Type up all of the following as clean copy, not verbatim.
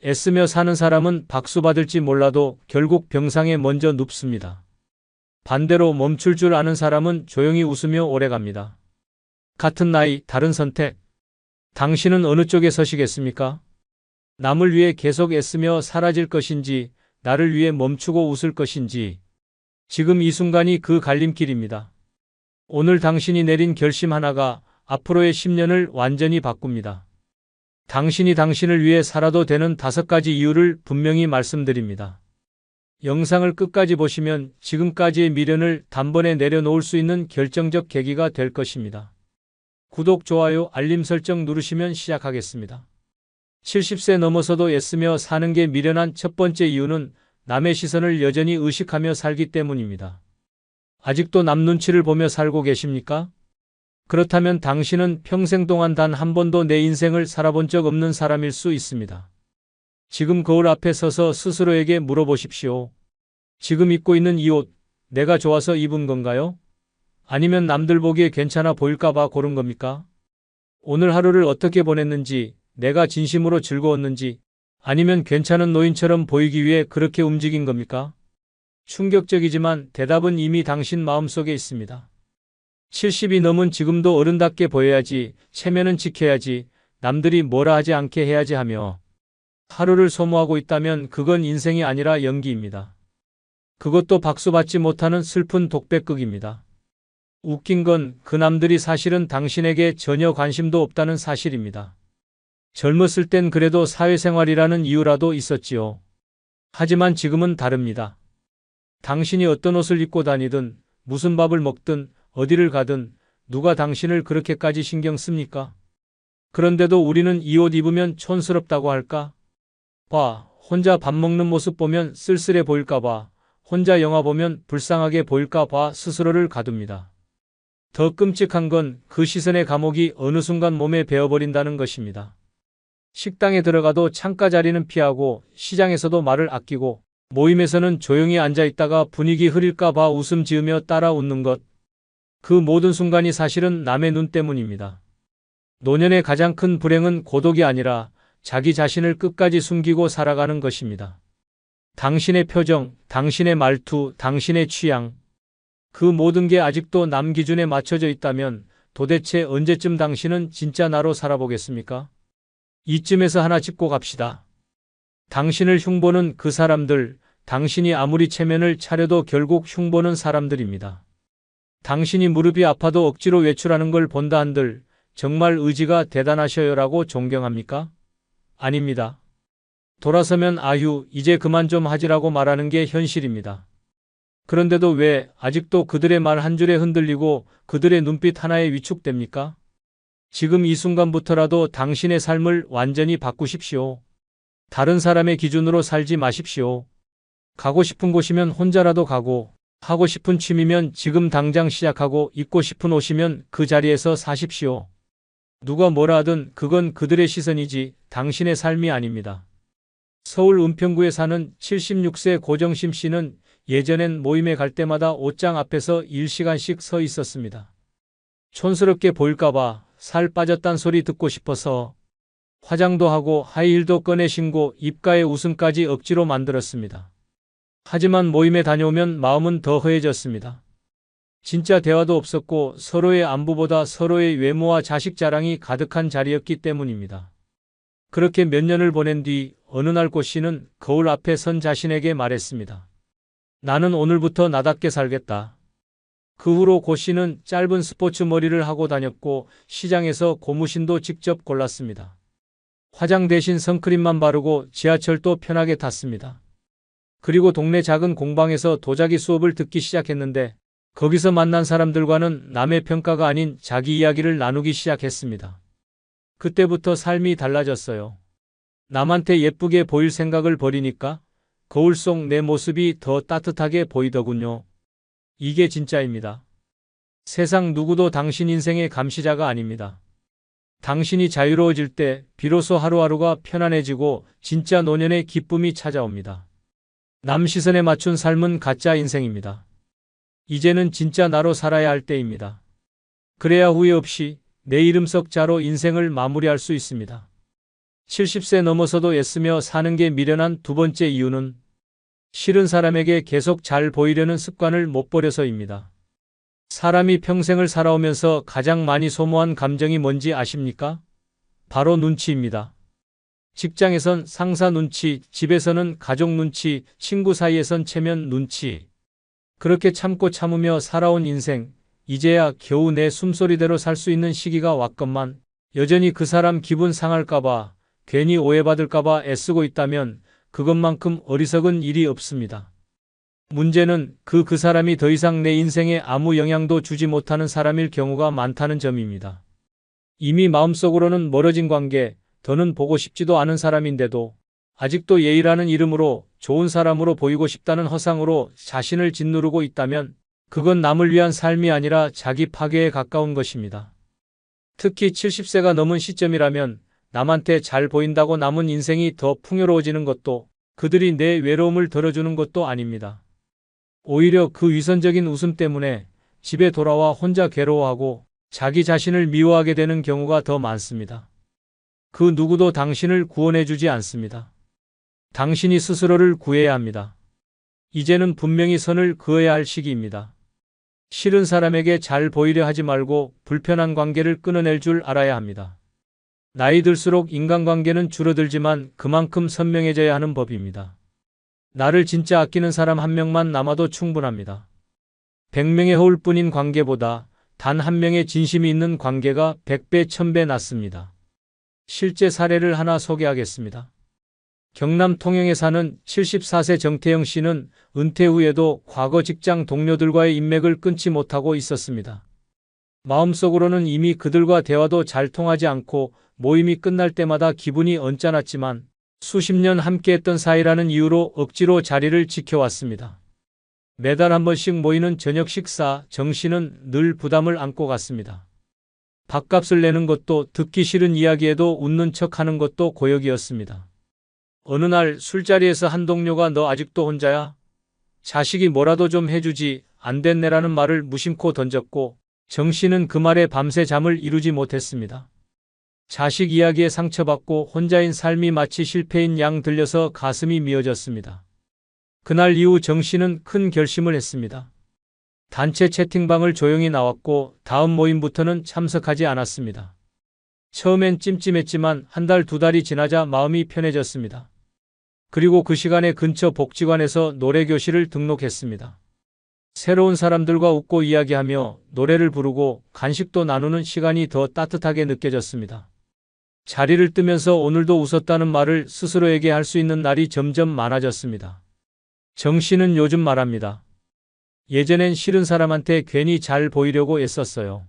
애쓰며 사는 사람은 박수 받을지 몰라도 결국 병상에 먼저 눕습니다. 반대로 멈출 줄 아는 사람은 조용히 웃으며 오래갑니다. 같은 나이, 다른 선택. 당신은 어느 쪽에 서시겠습니까? 남을 위해 계속 애쓰며 사라질 것인지, 나를 위해 멈추고 웃을 것인지. 지금 이 순간이 그 갈림길입니다. 오늘 당신이 내린 결심 하나가 앞으로의 10년을 완전히 바꿉니다. 당신이 당신을 위해 살아도 되는 5가지 이유를 분명히 말씀드립니다. 영상을 끝까지 보시면 지금까지의 미련을 단번에 내려놓을 수 있는 결정적 계기가 될 것입니다. 구독, 좋아요, 알림 설정 누르시면 시작하겠습니다. 70세 넘어서도 애쓰며 사는 게 미련한 첫 번째 이유는 남의 시선을 여전히 의식하며 살기 때문입니다. 아직도 남 눈치를 보며 살고 계십니까? 그렇다면 당신은 평생 동안 단 한 번도 내 인생을 살아본 적 없는 사람일 수 있습니다. 지금 거울 앞에 서서 스스로에게 물어보십시오. 지금 입고 있는 이 옷, 내가 좋아서 입은 건가요? 아니면 남들 보기에 괜찮아 보일까봐 고른 겁니까? 오늘 하루를 어떻게 보냈는지, 내가 진심으로 즐거웠는지, 아니면 괜찮은 노인처럼 보이기 위해 그렇게 움직인 겁니까? 충격적이지만 대답은 이미 당신 마음속에 있습니다. 70이 넘은 지금도 어른답게 보여야지, 체면은 지켜야지, 남들이 뭐라 하지 않게 해야지 하며 하루를 소모하고 있다면 그건 인생이 아니라 연기입니다. 그것도 박수받지 못하는 슬픈 독백극입니다. 웃긴 건 그 남들이 사실은 당신에게 전혀 관심도 없다는 사실입니다. 젊었을 땐 그래도 사회생활이라는 이유라도 있었지요. 하지만 지금은 다릅니다. 당신이 어떤 옷을 입고 다니든, 무슨 밥을 먹든, 어디를 가든 누가 당신을 그렇게까지 신경 씁니까? 그런데도 우리는 이 옷 입으면 촌스럽다고 할까? 봐, 혼자 밥 먹는 모습 보면 쓸쓸해 보일까 봐, 혼자 영화 보면 불쌍하게 보일까 봐 스스로를 가둡니다. 더 끔찍한 건 그 시선의 감옥이 어느 순간 몸에 배어버린다는 것입니다. 식당에 들어가도 창가 자리는 피하고, 시장에서도 말을 아끼고, 모임에서는 조용히 앉아 있다가 분위기 흐릴까 봐 웃음 지으며 따라 웃는 것. 그 모든 순간이 사실은 남의 눈 때문입니다. 노년의 가장 큰 불행은 고독이 아니라 자기 자신을 끝까지 숨기고 살아가는 것입니다. 당신의 표정, 당신의 말투, 당신의 취향, 그 모든 게 아직도 남 기준에 맞춰져 있다면 도대체 언제쯤 당신은 진짜 나로 살아보겠습니까? 이쯤에서 하나 짚고 갑시다. 당신을 흉보는 그 사람들, 당신이 아무리 체면을 차려도 결국 흉보는 사람들입니다. 당신이 무릎이 아파도 억지로 외출하는 걸 본다 한들 정말 의지가 대단하셔요라고 존경합니까? 아닙니다. 돌아서면 아휴, 이제 그만 좀 하지라고 말하는 게 현실입니다. 그런데도 왜 아직도 그들의 말 한 줄에 흔들리고 그들의 눈빛 하나에 위축됩니까? 지금 이 순간부터라도 당신의 삶을 완전히 바꾸십시오. 다른 사람의 기준으로 살지 마십시오. 가고 싶은 곳이면 혼자라도 가고, 하고 싶은 취미면 지금 당장 시작하고, 입고 싶은 옷이면 그 자리에서 사십시오. 누가 뭐라 하든 그건 그들의 시선이지 당신의 삶이 아닙니다. 서울 은평구에 사는 76세 고정심 씨는 예전엔 모임에 갈 때마다 옷장 앞에서 1시간씩 서 있었습니다. 촌스럽게 보일까봐, 살 빠졌단 소리 듣고 싶어서 화장도 하고 하이힐도 꺼내 신고 입가에 웃음까지 억지로 만들었습니다. 하지만 모임에 다녀오면 마음은 더 허해졌습니다. 진짜 대화도 없었고 서로의 안부보다 서로의 외모와 자식 자랑이 가득한 자리였기 때문입니다. 그렇게 몇 년을 보낸 뒤 어느 날 고 씨는 거울 앞에 선 자신에게 말했습니다. 나는 오늘부터 나답게 살겠다. 그 후로 고 씨는 짧은 스포츠 머리를 하고 다녔고 시장에서 고무신도 직접 골랐습니다. 화장 대신 선크림만 바르고 지하철도 편하게 탔습니다. 그리고 동네 작은 공방에서 도자기 수업을 듣기 시작했는데 거기서 만난 사람들과는 남의 평가가 아닌 자기 이야기를 나누기 시작했습니다. 그때부터 삶이 달라졌어요. 남한테 예쁘게 보일 생각을 버리니까 거울 속 내 모습이 더 따뜻하게 보이더군요. 이게 진짜입니다. 세상 누구도 당신 인생의 감시자가 아닙니다. 당신이 자유로워질 때 비로소 하루하루가 편안해지고 진짜 노년의 기쁨이 찾아옵니다. 남 시선에 맞춘 삶은 가짜 인생입니다. 이제는 진짜 나로 살아야 할 때입니다. 그래야 후회 없이 내 이름 석 자로 인생을 마무리할 수 있습니다. 70세 넘어서도 애쓰며 사는 게 미련한 두 번째 이유는 싫은 사람에게 계속 잘 보이려는 습관을 못 버려서입니다. 사람이 평생을 살아오면서 가장 많이 소모한 감정이 뭔지 아십니까? 바로 눈치입니다. 직장에선 상사 눈치, 집에서는 가족 눈치, 친구 사이에선 체면 눈치. 그렇게 참고 참으며 살아온 인생, 이제야 겨우 내 숨소리대로 살 수 있는 시기가 왔건만 여전히 그 사람 기분 상할까봐, 괜히 오해받을까봐 애쓰고 있다면 그것만큼 어리석은 일이 없습니다. 문제는 그 사람이 더 이상 내 인생에 아무 영향도 주지 못하는 사람일 경우가 많다는 점입니다. 이미 마음속으로는 멀어진 관계, 더는 보고 싶지도 않은 사람인데도 아직도 예의라는 이름으로 좋은 사람으로 보이고 싶다는 허상으로 자신을 짓누르고 있다면 그건 남을 위한 삶이 아니라 자기 파괴에 가까운 것입니다. 특히 70세가 넘은 시점이라면 남한테 잘 보인다고 남은 인생이 더 풍요로워지는 것도 그들이 내 외로움을 덜어주는 것도 아닙니다. 오히려 그 위선적인 웃음 때문에 집에 돌아와 혼자 괴로워하고 자기 자신을 미워하게 되는 경우가 더 많습니다. 그 누구도 당신을 구원해주지 않습니다. 당신이 스스로를 구해야 합니다. 이제는 분명히 선을 그어야 할 시기입니다. 싫은 사람에게 잘 보이려 하지 말고 불편한 관계를 끊어낼 줄 알아야 합니다. 나이 들수록 인간관계는 줄어들지만 그만큼 선명해져야 하는 법입니다. 나를 진짜 아끼는 사람 한 명만 남아도 충분합니다. 100명의 허울뿐인 관계보다 단 한 명의 진심이 있는 관계가 100배, 1000배 낫습니다. 실제 사례를 하나 소개하겠습니다. 경남 통영에 사는 74세 정태영 씨는 은퇴 후에도 과거 직장 동료들과의 인맥을 끊지 못하고 있었습니다. 마음속으로는 이미 그들과 대화도 잘 통하지 않고 모임이 끝날 때마다 기분이 언짢았지만 수십 년 함께했던 사이라는 이유로 억지로 자리를 지켜왔습니다. 매달 한 번씩 모이는 저녁 식사, 정 씨는 늘 부담을 안고 갔습니다. 밥값을 내는 것도 듣기 싫은 이야기에도 웃는 척하는 것도 고역이었습니다. 어느 날 술자리에서 한 동료가 너 아직도 혼자야? 자식이 뭐라도 좀 해주지 안 됐네라는 말을 무심코 던졌고 정 씨는 그 말에 밤새 잠을 이루지 못했습니다. 자식 이야기에 상처받고 혼자인 삶이 마치 실패인 양 들려서 가슴이 미어졌습니다. 그날 이후 정 씨는 큰 결심을 했습니다. 단체 채팅방을 조용히 나왔고 다음 모임부터는 참석하지 않았습니다. 처음엔 찜찜했지만 한 달, 두 달이 지나자 마음이 편해졌습니다. 그리고 그 시간에 근처 복지관에서 노래교실을 등록했습니다. 새로운 사람들과 웃고 이야기하며 노래를 부르고 간식도 나누는 시간이 더 따뜻하게 느껴졌습니다. 자리를 뜨면서 오늘도 웃었다는 말을 스스로에게 할 수 있는 날이 점점 많아졌습니다. 정 씨는 요즘 말합니다. 예전엔 싫은 사람한테 괜히 잘 보이려고 애썼어요.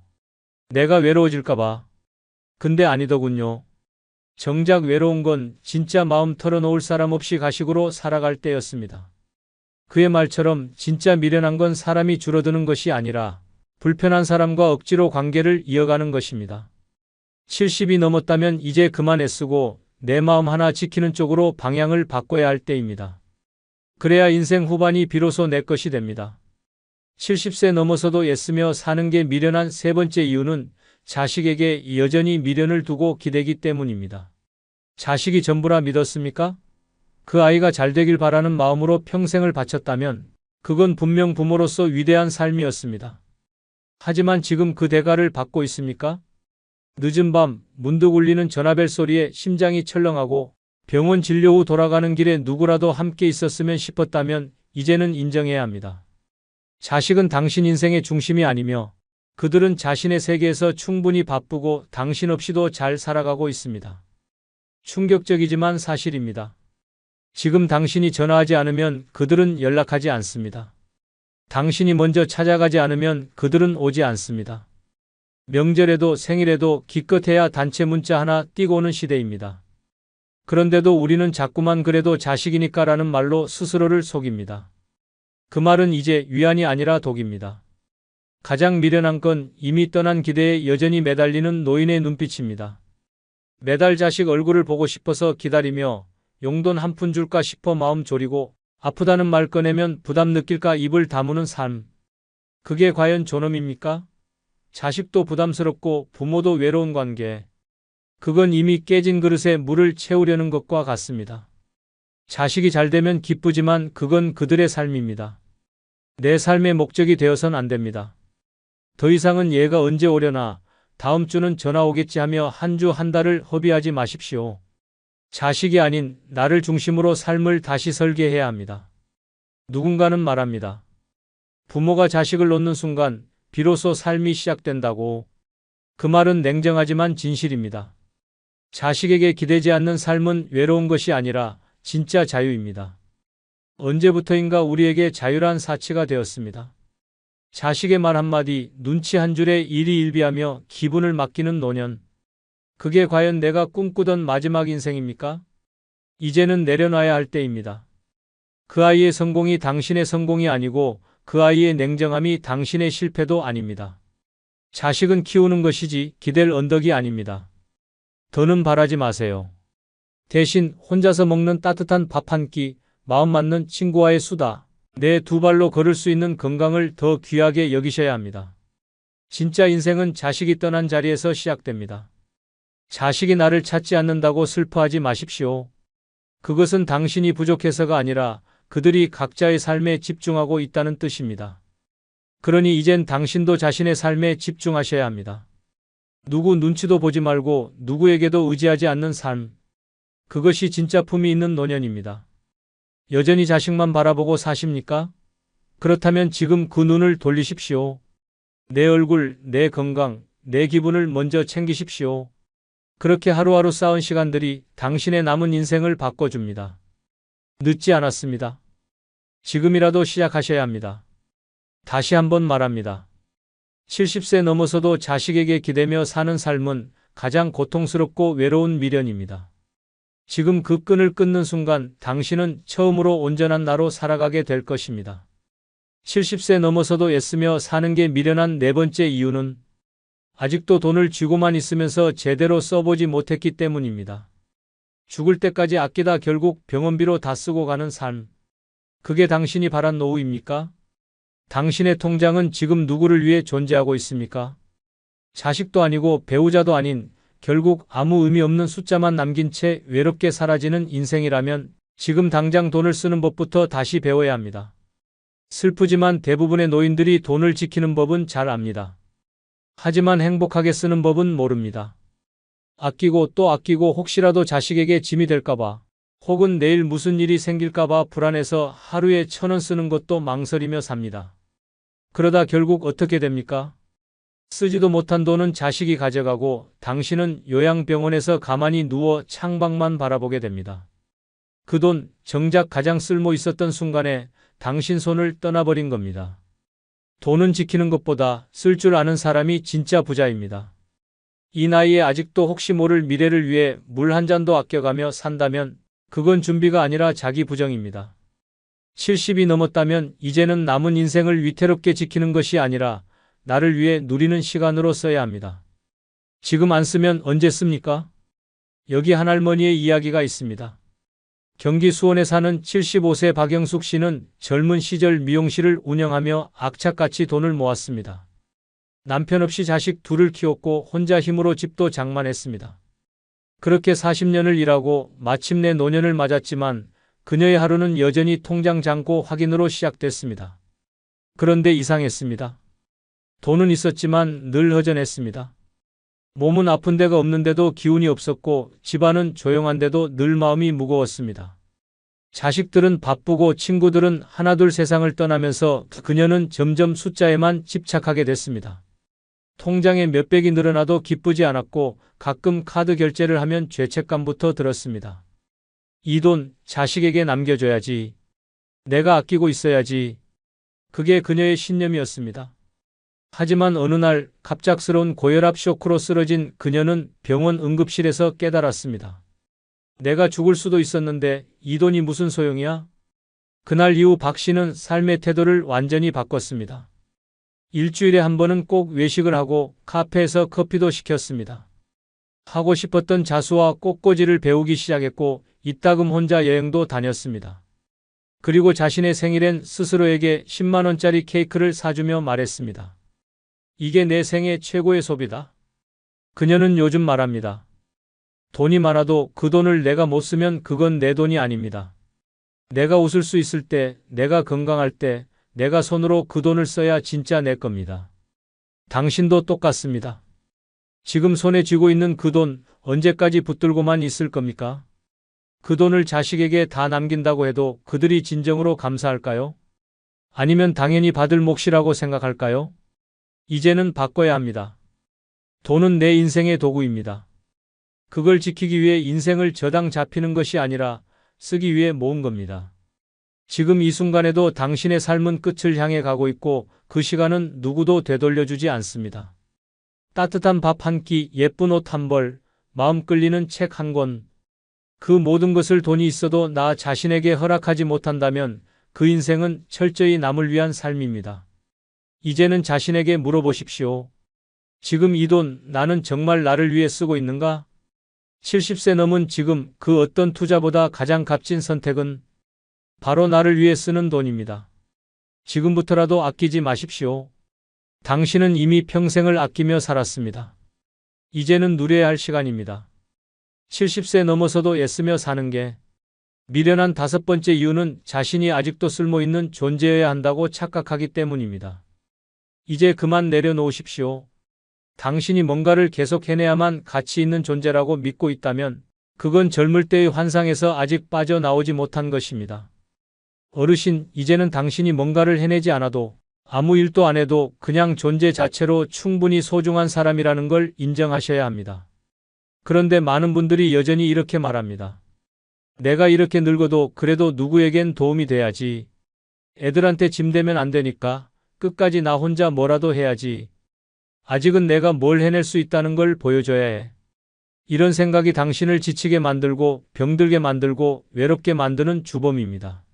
내가 외로워질까봐. 근데 아니더군요. 정작 외로운 건 진짜 마음 털어놓을 사람 없이 가식으로 살아갈 때였습니다. 그의 말처럼 진짜 미련한 건 사람이 줄어드는 것이 아니라 불편한 사람과 억지로 관계를 이어가는 것입니다. 70이 넘었다면 이제 그만 애쓰고 내 마음 하나 지키는 쪽으로 방향을 바꿔야 할 때입니다. 그래야 인생 후반이 비로소 내 것이 됩니다. 70세 넘어서도 애쓰며 사는 게 미련한 세 번째 이유는 자식에게 여전히 미련을 두고 기대기 때문입니다. 자식이 전부라 믿었습니까? 그 아이가 잘 되길 바라는 마음으로 평생을 바쳤다면 그건 분명 부모로서 위대한 삶이었습니다. 하지만 지금 그 대가를 받고 있습니까? 늦은 밤 문득 울리는 전화벨 소리에 심장이 철렁하고 병원 진료 후 돌아가는 길에 누구라도 함께 있었으면 싶었다면 이제는 인정해야 합니다. 자식은 당신 인생의 중심이 아니며 그들은 자신의 세계에서 충분히 바쁘고 당신 없이도 잘 살아가고 있습니다. 충격적이지만 사실입니다. 지금 당신이 전화하지 않으면 그들은 연락하지 않습니다. 당신이 먼저 찾아가지 않으면 그들은 오지 않습니다. 명절에도 생일에도 기껏해야 단체 문자 하나 띄고 오는 시대입니다. 그런데도 우리는 자꾸만 그래도 자식이니까라는 말로 스스로를 속입니다. 그 말은 이제 위안이 아니라 독입니다. 가장 미련한 건 이미 떠난 기대에 여전히 매달리는 노인의 눈빛입니다. 매달 자식 얼굴을 보고 싶어서 기다리며 용돈 한 푼 줄까 싶어 마음 졸이고 아프다는 말 꺼내면 부담 느낄까 입을 다무는 삶. 그게 과연 존엄입니까? 자식도 부담스럽고 부모도 외로운 관계. 그건 이미 깨진 그릇에 물을 채우려는 것과 같습니다. 자식이 잘 되면 기쁘지만 그건 그들의 삶입니다. 내 삶의 목적이 되어선 안 됩니다. 더 이상은 얘가 언제 오려나, 다음 주는 전화 오겠지 하며 한 주 한 달을 허비하지 마십시오. 자식이 아닌 나를 중심으로 삶을 다시 설계해야 합니다. 누군가는 말합니다. 부모가 자식을 놓는 순간 비로소 삶이 시작된다고. 그 말은 냉정하지만 진실입니다. 자식에게 기대지 않는 삶은 외로운 것이 아니라 진짜 자유입니다. 언제부터인가 우리에게 자유란 사치가 되었습니다. 자식의 말 한마디, 눈치 한 줄에 일희일비하며 기분을 맡기는 노년. 그게 과연 내가 꿈꾸던 마지막 인생입니까? 이제는 내려놔야 할 때입니다. 그 아이의 성공이 당신의 성공이 아니고 그 아이의 냉정함이 당신의 실패도 아닙니다. 자식은 키우는 것이지 기댈 언덕이 아닙니다. 더는 바라지 마세요. 대신 혼자서 먹는 따뜻한 밥 한 끼, 마음 맞는 친구와의 수다, 내 두 발로 걸을 수 있는 건강을 더 귀하게 여기셔야 합니다. 진짜 인생은 자식이 떠난 자리에서 시작됩니다. 자식이 나를 찾지 않는다고 슬퍼하지 마십시오. 그것은 당신이 부족해서가 아니라 그들이 각자의 삶에 집중하고 있다는 뜻입니다. 그러니 이젠 당신도 자신의 삶에 집중하셔야 합니다. 누구 눈치도 보지 말고 누구에게도 의지하지 않는 삶. 그것이 진짜 품이 있는 노년입니다. 여전히 자식만 바라보고 사십니까? 그렇다면 지금 그 눈을 돌리십시오. 내 얼굴, 내 건강, 내 기분을 먼저 챙기십시오. 그렇게 하루하루 쌓은 시간들이 당신의 남은 인생을 바꿔줍니다. 늦지 않았습니다. 지금이라도 시작하셔야 합니다. 다시 한번 말합니다. 70세 넘어서도 자식에게 기대며 사는 삶은 가장 고통스럽고 외로운 미련입니다. 지금 그 끈을 끊는 순간 당신은 처음으로 온전한 나로 살아가게 될 것입니다. 70세 넘어서도 애쓰며 사는 게 미련한 네 번째 이유는 아직도 돈을 쥐고만 있으면서 제대로 써보지 못했기 때문입니다. 죽을 때까지 아끼다 결국 병원비로 다 쓰고 가는 삶. 그게 당신이 바란 노후입니까? 당신의 통장은 지금 누구를 위해 존재하고 있습니까? 자식도 아니고 배우자도 아닌 결국 아무 의미 없는 숫자만 남긴 채 외롭게 사라지는 인생이라면 지금 당장 돈을 쓰는 법부터 다시 배워야 합니다. 슬프지만 대부분의 노인들이 돈을 지키는 법은 잘 압니다. 하지만 행복하게 쓰는 법은 모릅니다. 아끼고 또 아끼고 혹시라도 자식에게 짐이 될까봐 혹은 내일 무슨 일이 생길까봐 불안해서 하루에 1,000원 쓰는 것도 망설이며 삽니다. 그러다 결국 어떻게 됩니까? 쓰지도 못한 돈은 자식이 가져가고 당신은 요양병원에서 가만히 누워 창밖만 바라보게 됩니다. 그 돈 정작 가장 쓸모 있었던 순간에 당신 손을 떠나버린 겁니다. 돈은 지키는 것보다 쓸 줄 아는 사람이 진짜 부자입니다. 이 나이에 아직도 혹시 모를 미래를 위해 물 한 잔도 아껴가며 산다면 그건 준비가 아니라 자기 부정입니다. 70이 넘었다면 이제는 남은 인생을 위태롭게 지키는 것이 아니라 나를 위해 누리는 시간으로 써야 합니다. 지금 안 쓰면 언제 씁니까? 여기 한 할머니의 이야기가 있습니다. 경기 수원에 사는 75세 박영숙 씨는 젊은 시절 미용실을 운영하며 악착같이 돈을 모았습니다. 남편 없이 자식 둘을 키웠고 혼자 힘으로 집도 장만했습니다. 그렇게 40년을 일하고 마침내 노년을 맞았지만 그녀의 하루는 여전히 통장 잔고 확인으로 시작됐습니다. 그런데 이상했습니다. 돈은 있었지만 늘 허전했습니다. 몸은 아픈 데가 없는데도 기운이 없었고 집안은 조용한데도 늘 마음이 무거웠습니다. 자식들은 바쁘고 친구들은 하나둘 세상을 떠나면서 그녀는 점점 숫자에만 집착하게 됐습니다. 통장에 몇백이 늘어나도 기쁘지 않았고 가끔 카드 결제를 하면 죄책감부터 들었습니다. 이 돈 자식에게 남겨줘야지. 내가 아끼고 있어야지. 그게 그녀의 신념이었습니다. 하지만 어느 날 갑작스러운 고혈압 쇼크로 쓰러진 그녀는 병원 응급실에서 깨달았습니다. 내가 죽을 수도 있었는데 이 돈이 무슨 소용이야? 그날 이후 박 씨는 삶의 태도를 완전히 바꿨습니다. 일주일에 한 번은 꼭 외식을 하고 카페에서 커피도 시켰습니다. 하고 싶었던 자수와 꽃꽂이를 배우기 시작했고 이따금 혼자 여행도 다녔습니다. 그리고 자신의 생일엔 스스로에게 10만 원짜리 케이크를 사주며 말했습니다. 이게 내 생애 최고의 소비다. 그녀는 요즘 말합니다. 돈이 많아도 그 돈을 내가 못 쓰면 그건 내 돈이 아닙니다. 내가 웃을 수 있을 때, 내가 건강할 때, 내가 손으로 그 돈을 써야 진짜 내 겁니다. 당신도 똑같습니다. 지금 손에 쥐고 있는 그 돈 언제까지 붙들고만 있을 겁니까? 그 돈을 자식에게 다 남긴다고 해도 그들이 진정으로 감사할까요? 아니면 당연히 받을 몫이라고 생각할까요? 이제는 바꿔야 합니다. 돈은 내 인생의 도구입니다. 그걸 지키기 위해 인생을 저당 잡히는 것이 아니라 쓰기 위해 모은 겁니다. 지금 이 순간에도 당신의 삶은 끝을 향해 가고 있고 그 시간은 누구도 되돌려주지 않습니다. 따뜻한 밥 한 끼, 예쁜 옷 한 벌, 마음 끌리는 책 한 권, 그 모든 것을 돈이 있어도 나 자신에게 허락하지 못한다면 그 인생은 철저히 남을 위한 삶입니다. 이제는 자신에게 물어보십시오. 지금 이 돈 나는 정말 나를 위해 쓰고 있는가? 70세 넘은 지금 그 어떤 투자보다 가장 값진 선택은 바로 나를 위해 쓰는 돈입니다. 지금부터라도 아끼지 마십시오. 당신은 이미 평생을 아끼며 살았습니다. 이제는 누려야 할 시간입니다. 70세 넘어서도 애쓰며 사는 게 미련한 다섯 번째 이유는 자신이 아직도 쓸모있는 존재여야 한다고 착각하기 때문입니다. 이제 그만 내려놓으십시오. 당신이 뭔가를 계속 해내야만 가치 있는 존재라고 믿고 있다면 그건 젊을 때의 환상에서 아직 빠져나오지 못한 것입니다. 어르신, 이제는 당신이 뭔가를 해내지 않아도 아무 일도 안 해도 그냥 존재 자체로 충분히 소중한 사람이라는 걸 인정하셔야 합니다. 그런데 많은 분들이 여전히 이렇게 말합니다. 내가 이렇게 늙어도 그래도 누구에겐 도움이 돼야지. 애들한테 짐 되면 안 되니까 끝까지 나 혼자 뭐라도 해야지. 아직은 내가 뭘 해낼 수 있다는 걸 보여줘야 해. 이런 생각이 당신을 지치게 만들고 병들게 만들고 외롭게 만드는 주범입니다.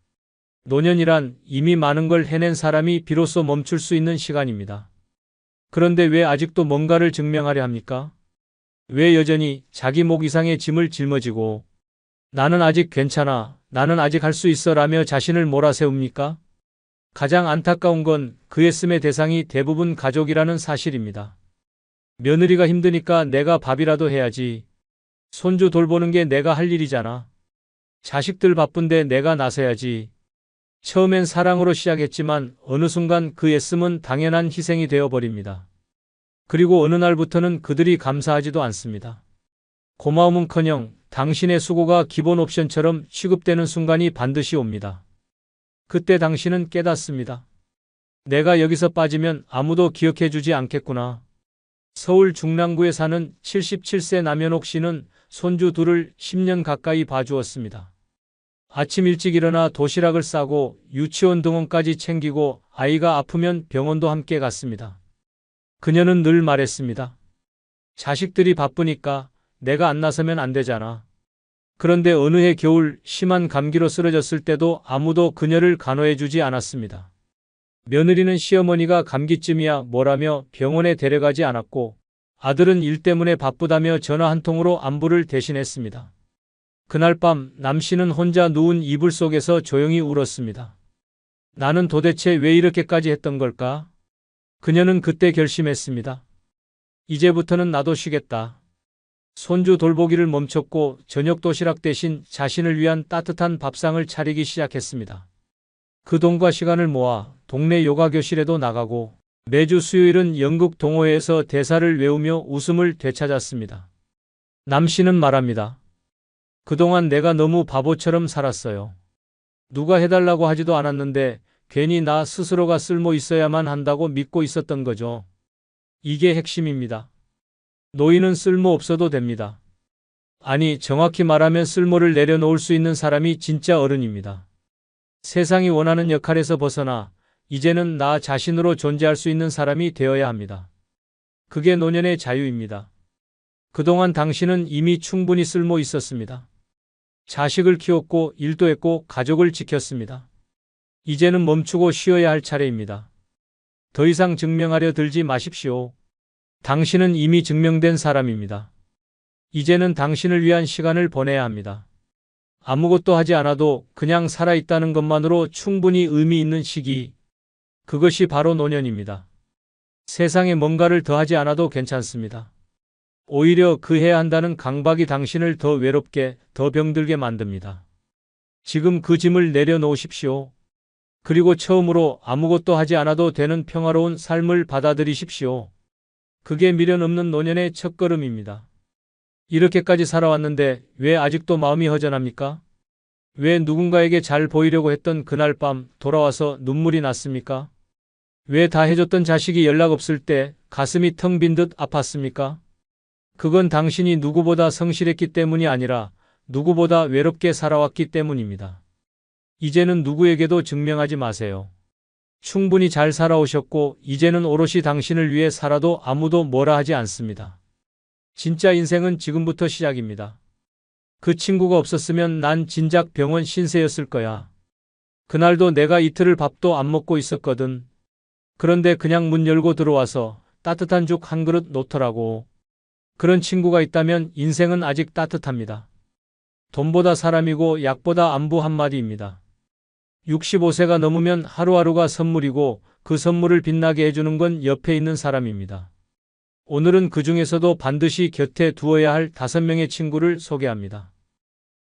노년이란 이미 많은 걸 해낸 사람이 비로소 멈출 수 있는 시간입니다. 그런데 왜 아직도 뭔가를 증명하려 합니까? 왜 여전히 자기 목 이상의 짐을 짊어지고 나는 아직 괜찮아, 나는 아직 할 수 있어 라며 자신을 몰아세웁니까? 가장 안타까운 건 그 애씀의 대상이 대부분 가족이라는 사실입니다. 며느리가 힘드니까 내가 밥이라도 해야지. 손주 돌보는 게 내가 할 일이잖아. 자식들 바쁜데 내가 나서야지. 처음엔 사랑으로 시작했지만 어느 순간 그 애씀은 당연한 희생이 되어버립니다. 그리고 어느 날부터는 그들이 감사하지도 않습니다. 고마움은커녕 당신의 수고가 기본 옵션처럼 취급되는 순간이 반드시 옵니다. 그때 당신은 깨닫습니다. 내가 여기서 빠지면 아무도 기억해주지 않겠구나. 서울 중랑구에 사는 77세 남현옥 씨는 손주 둘을 10년 가까이 봐주었습니다. 아침 일찍 일어나 도시락을 싸고 유치원 등원까지 챙기고 아이가 아프면 병원도 함께 갔습니다. 그녀는 늘 말했습니다. 자식들이 바쁘니까 내가 안 나서면 안 되잖아. 그런데 어느 해 겨울 심한 감기로 쓰러졌을 때도 아무도 그녀를 간호해주지 않았습니다. 며느리는 시어머니가 감기쯤이야 뭐라며 병원에 데려가지 않았고 아들은 일 때문에 바쁘다며 전화 한 통으로 안부를 대신했습니다. 그날 밤 남 씨는 혼자 누운 이불 속에서 조용히 울었습니다. 나는 도대체 왜 이렇게까지 했던 걸까? 그녀는 그때 결심했습니다. 이제부터는 나도 쉬겠다. 손주 돌보기를 멈췄고 저녁 도시락 대신 자신을 위한 따뜻한 밥상을 차리기 시작했습니다. 그 돈과 시간을 모아 동네 요가 교실에도 나가고 매주 수요일은 연극 동호회에서 대사를 외우며 웃음을 되찾았습니다. 남 씨는 말합니다. 그동안 내가 너무 바보처럼 살았어요. 누가 해달라고 하지도 않았는데 괜히 나 스스로가 쓸모 있어야만 한다고 믿고 있었던 거죠. 이게 핵심입니다. 노인은 쓸모 없어도 됩니다. 아니, 정확히 말하면 쓸모를 내려놓을 수 있는 사람이 진짜 어른입니다. 세상이 원하는 역할에서 벗어나 이제는 나 자신으로 존재할 수 있는 사람이 되어야 합니다. 그게 노년의 자유입니다. 그동안 당신은 이미 충분히 쓸모 있었습니다. 자식을 키웠고 일도 했고 가족을 지켰습니다. 이제는 멈추고 쉬어야 할 차례입니다. 더 이상 증명하려 들지 마십시오. 당신은 이미 증명된 사람입니다. 이제는 당신을 위한 시간을 보내야 합니다. 아무것도 하지 않아도 그냥 살아있다는 것만으로 충분히 의미 있는 시기. 그것이 바로 노년입니다. 세상에 뭔가를 더하지 않아도 괜찮습니다. 오히려 그 해야 한다는 강박이 당신을 더 외롭게, 더 병들게 만듭니다. 지금 그 짐을 내려놓으십시오. 그리고 처음으로 아무것도 하지 않아도 되는 평화로운 삶을 받아들이십시오. 그게 미련 없는 노년의 첫걸음입니다. 이렇게까지 살아왔는데 왜 아직도 마음이 허전합니까? 왜 누군가에게 잘 보이려고 했던 그날 밤 돌아와서 눈물이 났습니까? 왜 다 해줬던 자식이 연락 없을 때 가슴이 텅 빈 듯 아팠습니까? 그건 당신이 누구보다 성실했기 때문이 아니라 누구보다 외롭게 살아왔기 때문입니다. 이제는 누구에게도 증명하지 마세요. 충분히 잘 살아오셨고 이제는 오롯이 당신을 위해 살아도 아무도 뭐라 하지 않습니다. 진짜 인생은 지금부터 시작입니다. 그 친구가 없었으면 난 진작 병원 신세였을 거야. 그날도 내가 이틀을 밥도 안 먹고 있었거든. 그런데 그냥 문 열고 들어와서 따뜻한 죽 한 그릇 놓더라고. 그런 친구가 있다면 인생은 아직 따뜻합니다. 돈보다 사람이고 약보다 안부 한마디입니다. 65세가 넘으면 하루하루가 선물이고 그 선물을 빛나게 해주는 건 옆에 있는 사람입니다. 오늘은 그 중에서도 반드시 곁에 두어야 할 5명의 친구를 소개합니다.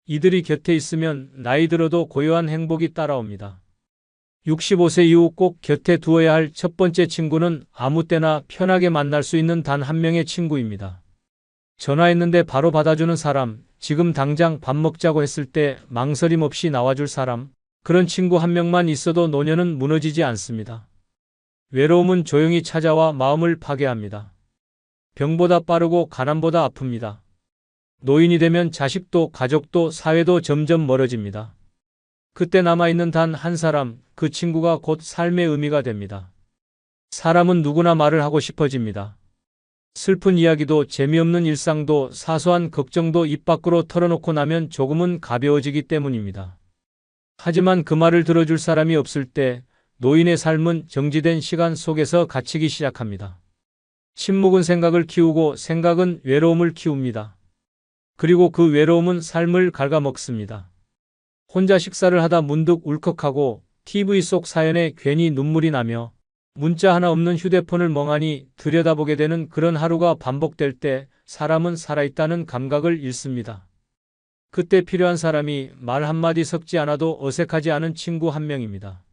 이들이 곁에 있으면 나이 들어도 고요한 행복이 따라옵니다. 65세 이후 꼭 곁에 두어야 할 첫 번째 친구는 아무 때나 편하게 만날 수 있는 단 한 명의 친구입니다. 전화했는데 바로 받아주는 사람, 지금 당장 밥 먹자고 했을 때 망설임 없이 나와줄 사람, 그런 친구 한 명만 있어도 노년은 무너지지 않습니다. 외로움은 조용히 찾아와 마음을 파괴합니다. 병보다 빠르고 가난보다 아픕니다. 노인이 되면 자식도 가족도 사회도 점점 멀어집니다. 그때 남아있는 단 한 사람, 그 친구가 곧 삶의 의미가 됩니다. 사람은 누구나 말을 하고 싶어집니다. 슬픈 이야기도 재미없는 일상도 사소한 걱정도 입 밖으로 털어놓고 나면 조금은 가벼워지기 때문입니다. 하지만 그 말을 들어줄 사람이 없을 때 노인의 삶은 정지된 시간 속에서 갇히기 시작합니다. 침묵은 생각을 키우고 생각은 외로움을 키웁니다. 그리고 그 외로움은 삶을 갉아먹습니다. 혼자 식사를 하다 문득 울컥하고 TV 속 사연에 괜히 눈물이 나며 문자 하나 없는 휴대폰을 멍하니 들여다보게 되는 그런 하루가 반복될 때 사람은 살아있다는 감각을 잃습니다. 그때 필요한 사람이 말 한마디 섞지 않아도 어색하지 않은 친구 한 명입니다.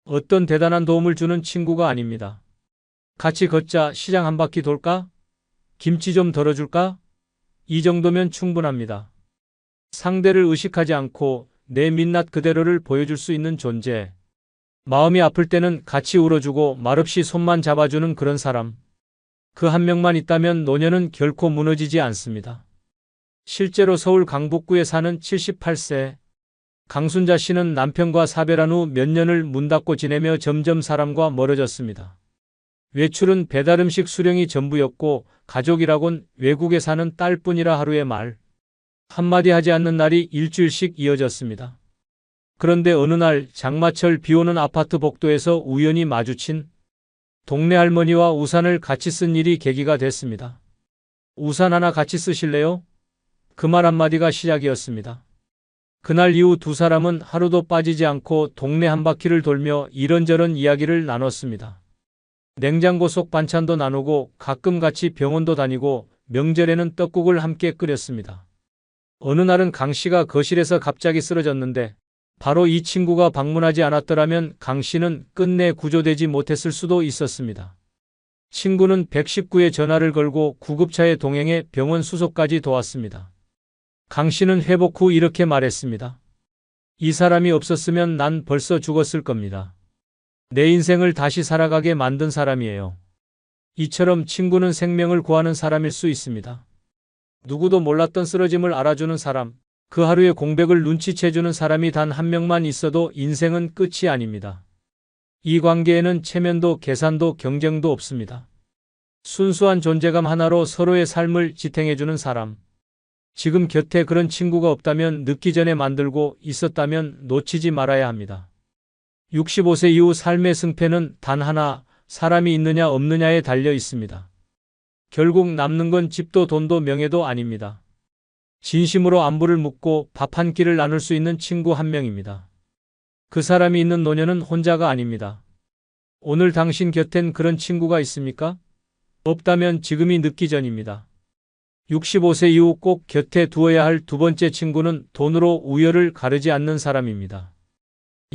어떤 대단한 도움을 주는 친구가 아닙니다. 같이 걷자, 시장 한 바퀴 돌까? 김치 좀 덜어줄까? 이 정도면 충분합니다. 상대를 의식하지 않고 내 민낯 그대로를 보여줄 수 있는 존재. 마음이 아플 때는 같이 울어주고 말없이 손만 잡아주는 그런 사람. 그 한 명만 있다면 노년은 결코 무너지지 않습니다. 실제로 서울 강북구에 사는 78세 강순자 씨는 남편과 사별한 후 몇 년을 문 닫고 지내며 점점 사람과 멀어졌습니다. 외출은 배달음식 수령이 전부였고 가족이라곤 외국에 사는 딸뿐이라 하루의 말 한마디 하지 않는 날이 일주일씩 이어졌습니다. 그런데 어느 날 장마철 비오는 아파트 복도에서 우연히 마주친 동네 할머니와 우산을 같이 쓴 일이 계기가 됐습니다. 우산 하나 같이 쓰실래요? 그 말 한마디가 시작이었습니다. 그날 이후 두 사람은 하루도 빠지지 않고 동네 한 바퀴를 돌며 이런저런 이야기를 나눴습니다. 냉장고 속 반찬도 나누고 가끔 같이 병원도 다니고 명절에는 떡국을 함께 끓였습니다. 어느 날은 강 씨가 거실에서 갑자기 쓰러졌는데 바로 이 친구가 방문하지 않았더라면 강 씨는 끝내 구조되지 못했을 수도 있었습니다. 친구는 119에 전화를 걸고 구급차에 동행해 병원 수속까지 도왔습니다. 강 씨는 회복 후 이렇게 말했습니다. 이 사람이 없었으면 난 벌써 죽었을 겁니다. 내 인생을 다시 살아가게 만든 사람이에요. 이처럼 친구는 생명을 구하는 사람일 수 있습니다. 누구도 몰랐던 쓰러짐을 알아주는 사람, 그 하루의 공백을 눈치채주는 사람이 단 한 명만 있어도 인생은 끝이 아닙니다. 이 관계에는 체면도 계산도 경쟁도 없습니다. 순수한 존재감 하나로 서로의 삶을 지탱해주는 사람. 지금 곁에 그런 친구가 없다면 늦기 전에 만들고 있었다면 놓치지 말아야 합니다. 65세 이후 삶의 승패는 단 하나, 사람이 있느냐 없느냐에 달려 있습니다. 결국 남는 건 집도 돈도 명예도 아닙니다. 진심으로 안부를 묻고 밥 한 끼를 나눌 수 있는 친구 한 명입니다. 그 사람이 있는 노년은 혼자가 아닙니다. 오늘 당신 곁엔 그런 친구가 있습니까? 없다면 지금이 늦기 전입니다. 65세 이후 꼭 곁에 두어야 할 두 번째 친구는 돈으로 우열을 가르지 않는 사람입니다.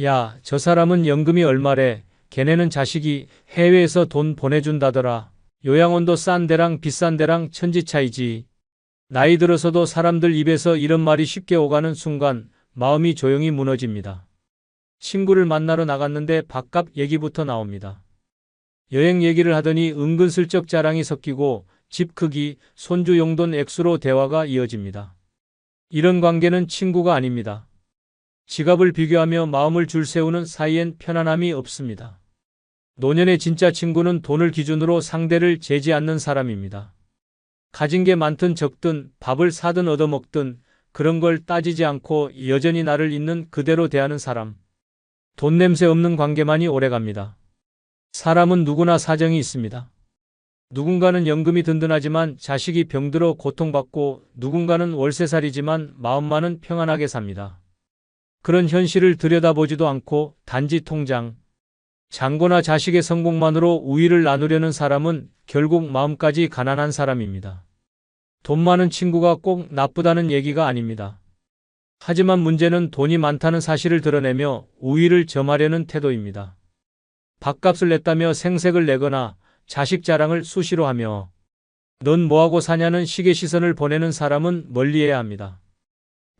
야, 저 사람은 연금이 얼마래? 걔네는 자식이 해외에서 돈 보내준다더라. 요양원도 싼 데랑 비싼 데랑 천지 차이지. 나이 들어서도 사람들 입에서 이런 말이 쉽게 오가는 순간 마음이 조용히 무너집니다. 친구를 만나러 나갔는데 밥값 얘기부터 나옵니다. 여행 얘기를 하더니 은근슬쩍 자랑이 섞이고 집 크기, 손주 용돈 액수로 대화가 이어집니다. 이런 관계는 친구가 아닙니다. 지갑을 비교하며 마음을 줄세우는 사이엔 편안함이 없습니다. 노년의 진짜 친구는 돈을 기준으로 상대를 재지 않는 사람입니다. 가진 게 많든 적든 밥을 사든 얻어먹든 그런 걸 따지지 않고 여전히 나를 있는 그대로 대하는 사람. 돈 냄새 없는 관계만이 오래갑니다. 사람은 누구나 사정이 있습니다. 누군가는 연금이 든든하지만 자식이 병들어 고통받고 누군가는 월세살이지만 마음만은 평안하게 삽니다. 그런 현실을 들여다보지도 않고 단지 통장, 잔고나 자식의 성공만으로 우위를 나누려는 사람은 결국 마음까지 가난한 사람입니다. 돈 많은 친구가 꼭 나쁘다는 얘기가 아닙니다. 하지만 문제는 돈이 많다는 사실을 드러내며 우위를 점하려는 태도입니다. 밥값을 냈다며 생색을 내거나 자식 자랑을 수시로 하며 넌 뭐하고 사냐는 식의 시선을 보내는 사람은 멀리해야 합니다.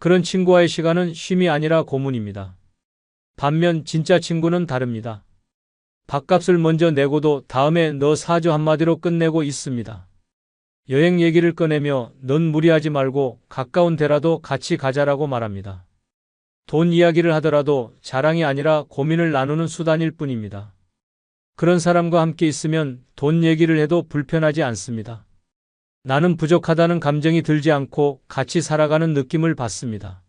그런 친구와의 시간은 쉼이 아니라 고문입니다. 반면 진짜 친구는 다릅니다. 밥값을 먼저 내고도 다음에 너 사줘 한마디로 끝내고 있습니다. 여행 얘기를 꺼내며 넌 무리하지 말고 가까운 데라도 같이 가자라고 말합니다. 돈 이야기를 하더라도 자랑이 아니라 고민을 나누는 수단일 뿐입니다. 그런 사람과 함께 있으면 돈 얘기를 해도 불편하지 않습니다. 나는 부족하다는 감정이 들지 않고 같이 살아가는 느낌을 받습니다.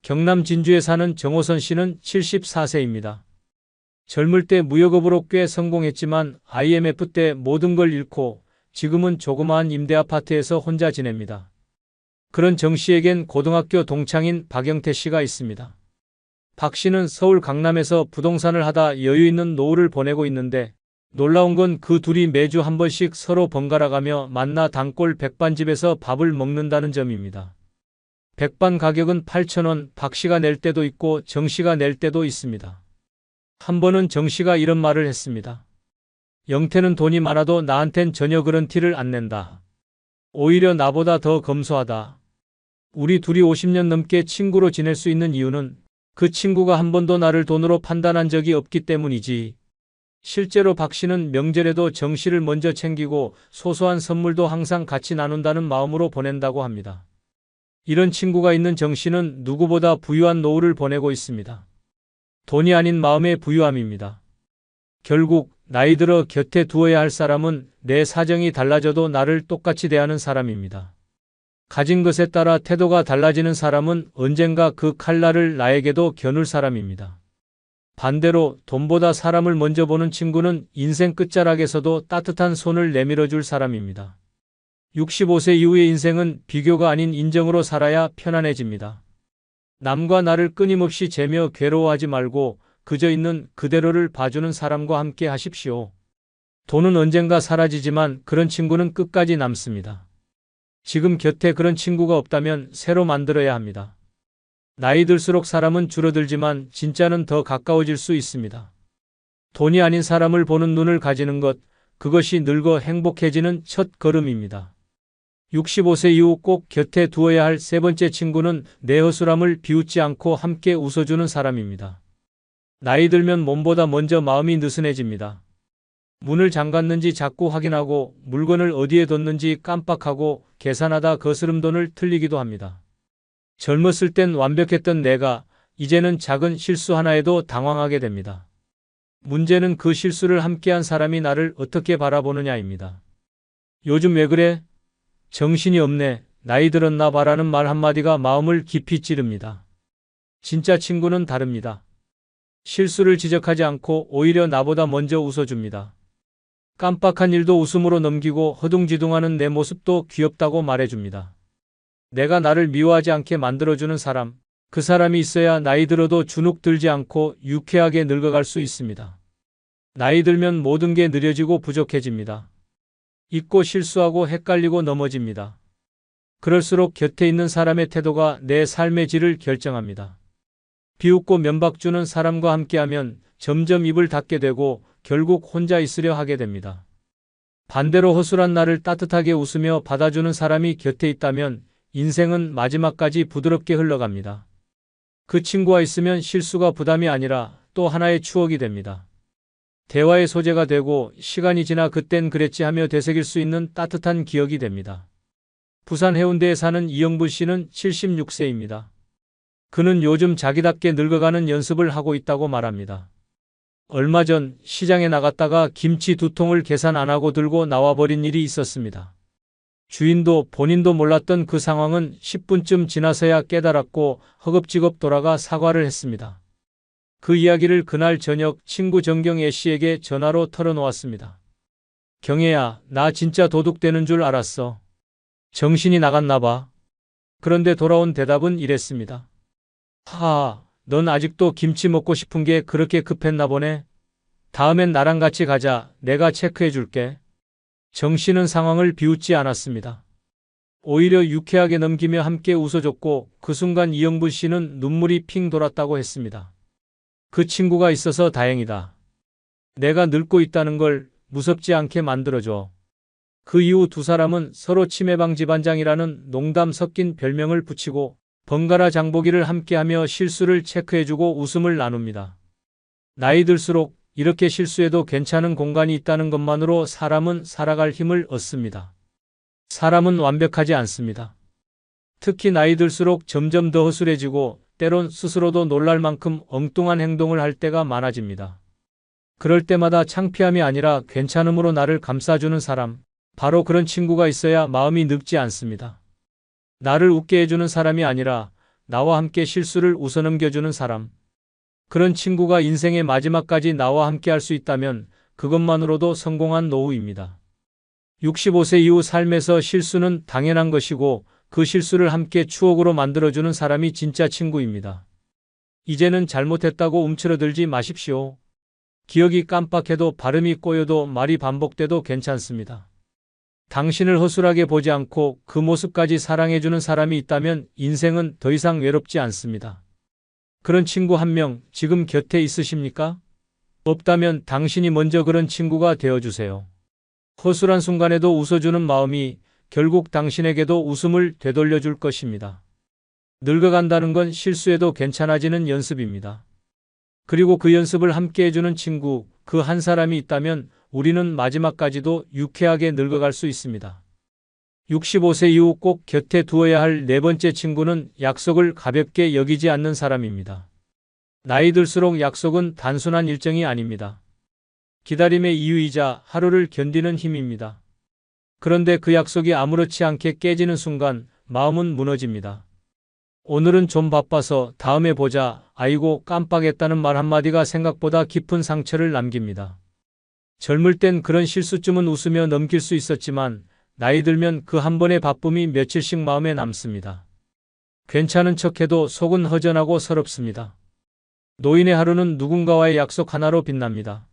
경남 진주에 사는 정호선 씨는 74세입니다. 젊을 때 무역업으로 꽤 성공했지만 IMF 때 모든 걸 잃고 지금은 조그마한 임대 아파트에서 혼자 지냅니다. 그런 정 씨에겐 고등학교 동창인 박영태 씨가 있습니다. 박 씨는 서울 강남에서 부동산을 하다 여유 있는 노후를 보내고 있는데 놀라운 건 그 둘이 매주 한 번씩 서로 번갈아가며 만나 단골 백반집에서 밥을 먹는다는 점입니다. 백반 가격은 8,000원, 박 씨가 낼 때도 있고 정 씨가 낼 때도 있습니다. 한 번은 정 씨가 이런 말을 했습니다. 영태는 돈이 많아도 나한텐 전혀 그런 티를 안 낸다. 오히려 나보다 더 검소하다. 우리 둘이 50년 넘게 친구로 지낼 수 있는 이유는 그 친구가 한 번도 나를 돈으로 판단한 적이 없기 때문이지. 실제로 박 씨는 명절에도 정 씨를 먼저 챙기고 소소한 선물도 항상 같이 나눈다는 마음으로 보낸다고 합니다. 이런 친구가 있는 정 씨는 누구보다 부유한 노후를 보내고 있습니다. 돈이 아닌 마음의 부유함입니다. 결국 나이 들어 곁에 두어야 할 사람은 내 사정이 달라져도 나를 똑같이 대하는 사람입니다. 가진 것에 따라 태도가 달라지는 사람은 언젠가 그 칼날을 나에게도 겨눌 사람입니다. 반대로 돈보다 사람을 먼저 보는 친구는 인생 끝자락에서도 따뜻한 손을 내밀어 줄 사람입니다. 65세 이후의 인생은 비교가 아닌 인정으로 살아야 편안해집니다. 남과 나를 끊임없이 재며 괴로워하지 말고 그저 있는 그대로를 봐주는 사람과 함께 하십시오. 돈은 언젠가 사라지지만 그런 친구는 끝까지 남습니다. 지금 곁에 그런 친구가 없다면 새로 만들어야 합니다. 나이 들수록 사람은 줄어들지만 진짜는 더 가까워질 수 있습니다. 돈이 아닌 사람을 보는 눈을 가지는 것, 그것이 늙어 행복해지는 첫 걸음입니다. 65세 이후 꼭 곁에 두어야 할 세 번째 친구는 내 허술함을 비웃지 않고 함께 웃어주는 사람입니다. 나이 들면 몸보다 먼저 마음이 느슨해집니다. 문을 잠갔는지 자꾸 확인하고 물건을 어디에 뒀는지 깜빡하고 계산하다 거스름돈을 틀리기도 합니다. 젊었을 땐 완벽했던 내가 이제는 작은 실수 하나에도 당황하게 됩니다. 문제는 그 실수를 함께한 사람이 나를 어떻게 바라보느냐입니다. 요즘 왜 그래? 정신이 없네. 나이 들었나 봐라는 말 한마디가 마음을 깊이 찌릅니다. 진짜 친구는 다릅니다. 실수를 지적하지 않고 오히려 나보다 먼저 웃어줍니다. 깜빡한 일도 웃음으로 넘기고 허둥지둥하는 내 모습도 귀엽다고 말해줍니다. 내가 나를 미워하지 않게 만들어주는 사람, 그 사람이 있어야 나이 들어도 주눅 들지 않고 유쾌하게 늙어갈 수 있습니다. 나이 들면 모든 게 느려지고 부족해집니다. 잊고 실수하고 헷갈리고 넘어집니다. 그럴수록 곁에 있는 사람의 태도가 내 삶의 질을 결정합니다. 비웃고 면박 주는 사람과 함께하면 점점 입을 닫게 되고 결국 혼자 있으려 하게 됩니다. 반대로 허술한 나를 따뜻하게 웃으며 받아주는 사람이 곁에 있다면 인생은 마지막까지 부드럽게 흘러갑니다. 그 친구와 있으면 실수가 부담이 아니라 또 하나의 추억이 됩니다. 대화의 소재가 되고 시간이 지나 그땐 그랬지 하며 되새길 수 있는 따뜻한 기억이 됩니다. 부산 해운대에 사는 이영부 씨는 76세입니다. 그는 요즘 자기답게 늙어가는 연습을 하고 있다고 말합니다. 얼마 전 시장에 나갔다가 김치 2통을 계산 안 하고 들고 나와버린 일이 있었습니다. 주인도 본인도 몰랐던 그 상황은 10분쯤 지나서야 깨달았고 허겁지겁 돌아가 사과를 했습니다. 그 이야기를 그날 저녁 친구 정경애 씨에게 전화로 털어놓았습니다. 경애야, 나 진짜 도둑되는 줄 알았어. 정신이 나갔나 봐. 그런데 돌아온 대답은 이랬습니다. 하하, 넌 아직도 김치 먹고 싶은 게 그렇게 급했나 보네. 다음엔 나랑 같이 가자. 내가 체크해 줄게. 정씨는 상황을 비웃지 않았습니다. 오히려 유쾌하게 넘기며 함께 웃어줬고 그 순간 이영부 씨는 눈물이 핑 돌았다고 했습니다. 그 친구가 있어서 다행이다. 내가 늙고 있다는 걸 무섭지 않게 만들어줘. 그 이후 두 사람은 서로 치매방 집안장이라는 농담 섞인 별명을 붙이고 번갈아 장보기를 함께하며 실수를 체크해주고 웃음을 나눕니다. 나이 들수록 이렇게 실수해도 괜찮은 공간이 있다는 것만으로 사람은 살아갈 힘을 얻습니다. 사람은 완벽하지 않습니다. 특히 나이 들수록 점점 더 허술해지고 때론 스스로도 놀랄 만큼 엉뚱한 행동을 할 때가 많아집니다. 그럴 때마다 창피함이 아니라 괜찮음으로 나를 감싸주는 사람, 바로 그런 친구가 있어야 마음이 늙지 않습니다. 나를 웃게 해주는 사람이 아니라 나와 함께 실수를 웃어넘겨주는 사람. 그런 친구가 인생의 마지막까지 나와 함께 할 수 있다면 그것만으로도 성공한 노후입니다. 65세 이후 삶에서 실수는 당연한 것이고 그 실수를 함께 추억으로 만들어주는 사람이 진짜 친구입니다. 이제는 잘못했다고 움츠러들지 마십시오. 기억이 깜빡해도 발음이 꼬여도 말이 반복돼도 괜찮습니다. 당신을 허술하게 보지 않고 그 모습까지 사랑해주는 사람이 있다면 인생은 더 이상 외롭지 않습니다. 그런 친구 한 명 지금 곁에 있으십니까? 없다면 당신이 먼저 그런 친구가 되어주세요. 허술한 순간에도 웃어주는 마음이 결국 당신에게도 웃음을 되돌려줄 것입니다. 늙어간다는 건 실수해도 괜찮아지는 연습입니다. 그리고 그 연습을 함께 해주는 친구, 그 한 사람이 있다면 우리는 마지막까지도 유쾌하게 늙어갈 수 있습니다. 65세 이후 꼭 곁에 두어야 할 네 번째 친구는 약속을 가볍게 여기지 않는 사람입니다. 나이 들수록 약속은 단순한 일정이 아닙니다. 기다림의 이유이자 하루를 견디는 힘입니다. 그런데 그 약속이 아무렇지 않게 깨지는 순간 마음은 무너집니다. 오늘은 좀 바빠서 다음에 보자. 아이고 깜빡했다는 말 한마디가 생각보다 깊은 상처를 남깁니다. 젊을 땐 그런 실수쯤은 웃으며 넘길 수 있었지만 나이 들면 그 한 번의 바쁨이 며칠씩 마음에 남습니다. 괜찮은 척해도 속은 허전하고 서럽습니다. 노인의 하루는 누군가와의 약속 하나로 빛납니다.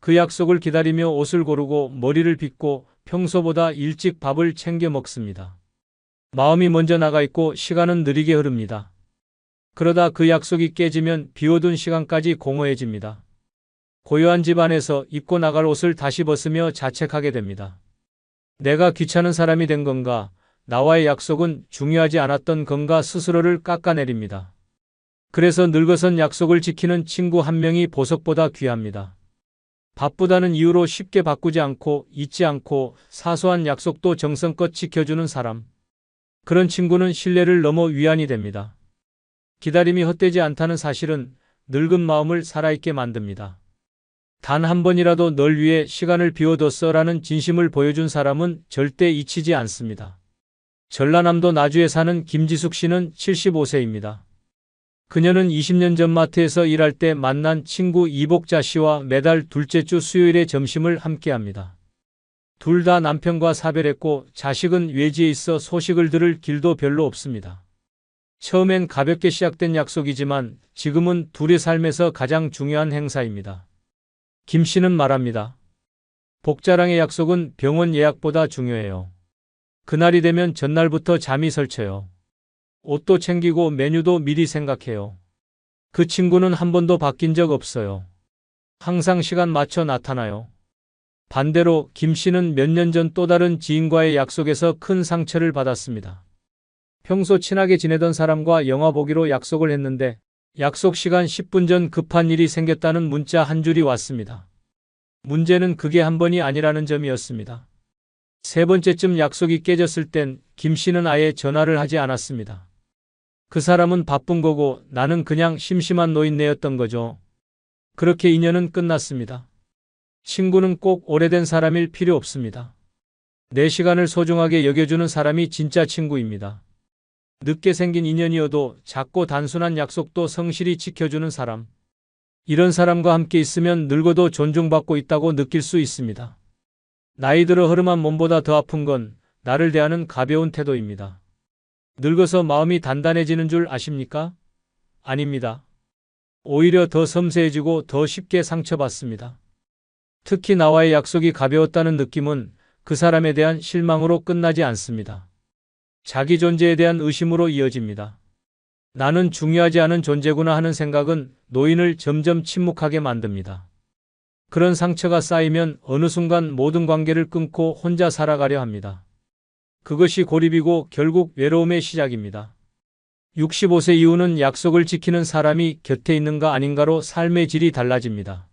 그 약속을 기다리며 옷을 고르고 머리를 빗고 평소보다 일찍 밥을 챙겨 먹습니다. 마음이 먼저 나가 있고 시간은 느리게 흐릅니다. 그러다 그 약속이 깨지면 비워둔 시간까지 공허해집니다. 고요한 집 안에서 입고 나갈 옷을 다시 벗으며 자책하게 됩니다. 내가 귀찮은 사람이 된 건가? 나와의 약속은 중요하지 않았던 건가? 스스로를 깎아내립니다. 그래서 늙어선 약속을 지키는 친구 한 명이 보석보다 귀합니다. 바쁘다는 이유로 쉽게 바꾸지 않고 잊지 않고 사소한 약속도 정성껏 지켜주는 사람. 그런 친구는 신뢰를 넘어 위안이 됩니다. 기다림이 헛되지 않다는 사실은 늙은 마음을 살아있게 만듭니다. 단 한 번이라도 널 위해 시간을 비워뒀어라는 진심을 보여준 사람은 절대 잊히지 않습니다. 전라남도 나주에 사는 김지숙 씨는 75세입니다. 그녀는 20년 전 마트에서 일할 때 만난 친구 이복자 씨와 매달 둘째 주 수요일에 점심을 함께합니다. 둘 다 남편과 사별했고 자식은 외지에 있어 소식을 들을 길도 별로 없습니다. 처음엔 가볍게 시작된 약속이지만 지금은 둘의 삶에서 가장 중요한 행사입니다. 김 씨는 말합니다. 복자랑의 약속은 병원 예약보다 중요해요. 그날이 되면 전날부터 잠이 설쳐요. 옷도 챙기고 메뉴도 미리 생각해요. 그 친구는 한 번도 바뀐 적 없어요. 항상 시간 맞춰 나타나요. 반대로 김 씨는 몇 년 전 또 다른 지인과의 약속에서 큰 상처를 받았습니다. 평소 친하게 지내던 사람과 영화 보기로 약속을 했는데 약속 시간 10분 전 급한 일이 생겼다는 문자 한 줄이 왔습니다. 문제는 그게 한 번이 아니라는 점이었습니다. 세 번째쯤 약속이 깨졌을 땐 김 씨는 아예 전화를 하지 않았습니다. 그 사람은 바쁜 거고 나는 그냥 심심한 노인네였던 거죠. 그렇게 인연은 끝났습니다. 친구는 꼭 오래된 사람일 필요 없습니다. 내 시간을 소중하게 여겨주는 사람이 진짜 친구입니다. 늦게 생긴 인연이어도 작고 단순한 약속도 성실히 지켜주는 사람. 이런 사람과 함께 있으면 늙어도 존중받고 있다고 느낄 수 있습니다. 나이 들어 허름한 몸보다 더 아픈 건 나를 대하는 가벼운 태도입니다. 늙어서 마음이 단단해지는 줄 아십니까? 아닙니다. 오히려 더 섬세해지고 더 쉽게 상처받습니다. 특히 나와의 약속이 가벼웠다는 느낌은 그 사람에 대한 실망으로 끝나지 않습니다. 자기 존재에 대한 의심으로 이어집니다. 나는 중요하지 않은 존재구나 하는 생각은 노인을 점점 침묵하게 만듭니다. 그런 상처가 쌓이면 어느 순간 모든 관계를 끊고 혼자 살아가려 합니다. 그것이 고립이고 결국 외로움의 시작입니다. 65세 이후는 약속을 지키는 사람이 곁에 있는가 아닌가로 삶의 질이 달라집니다.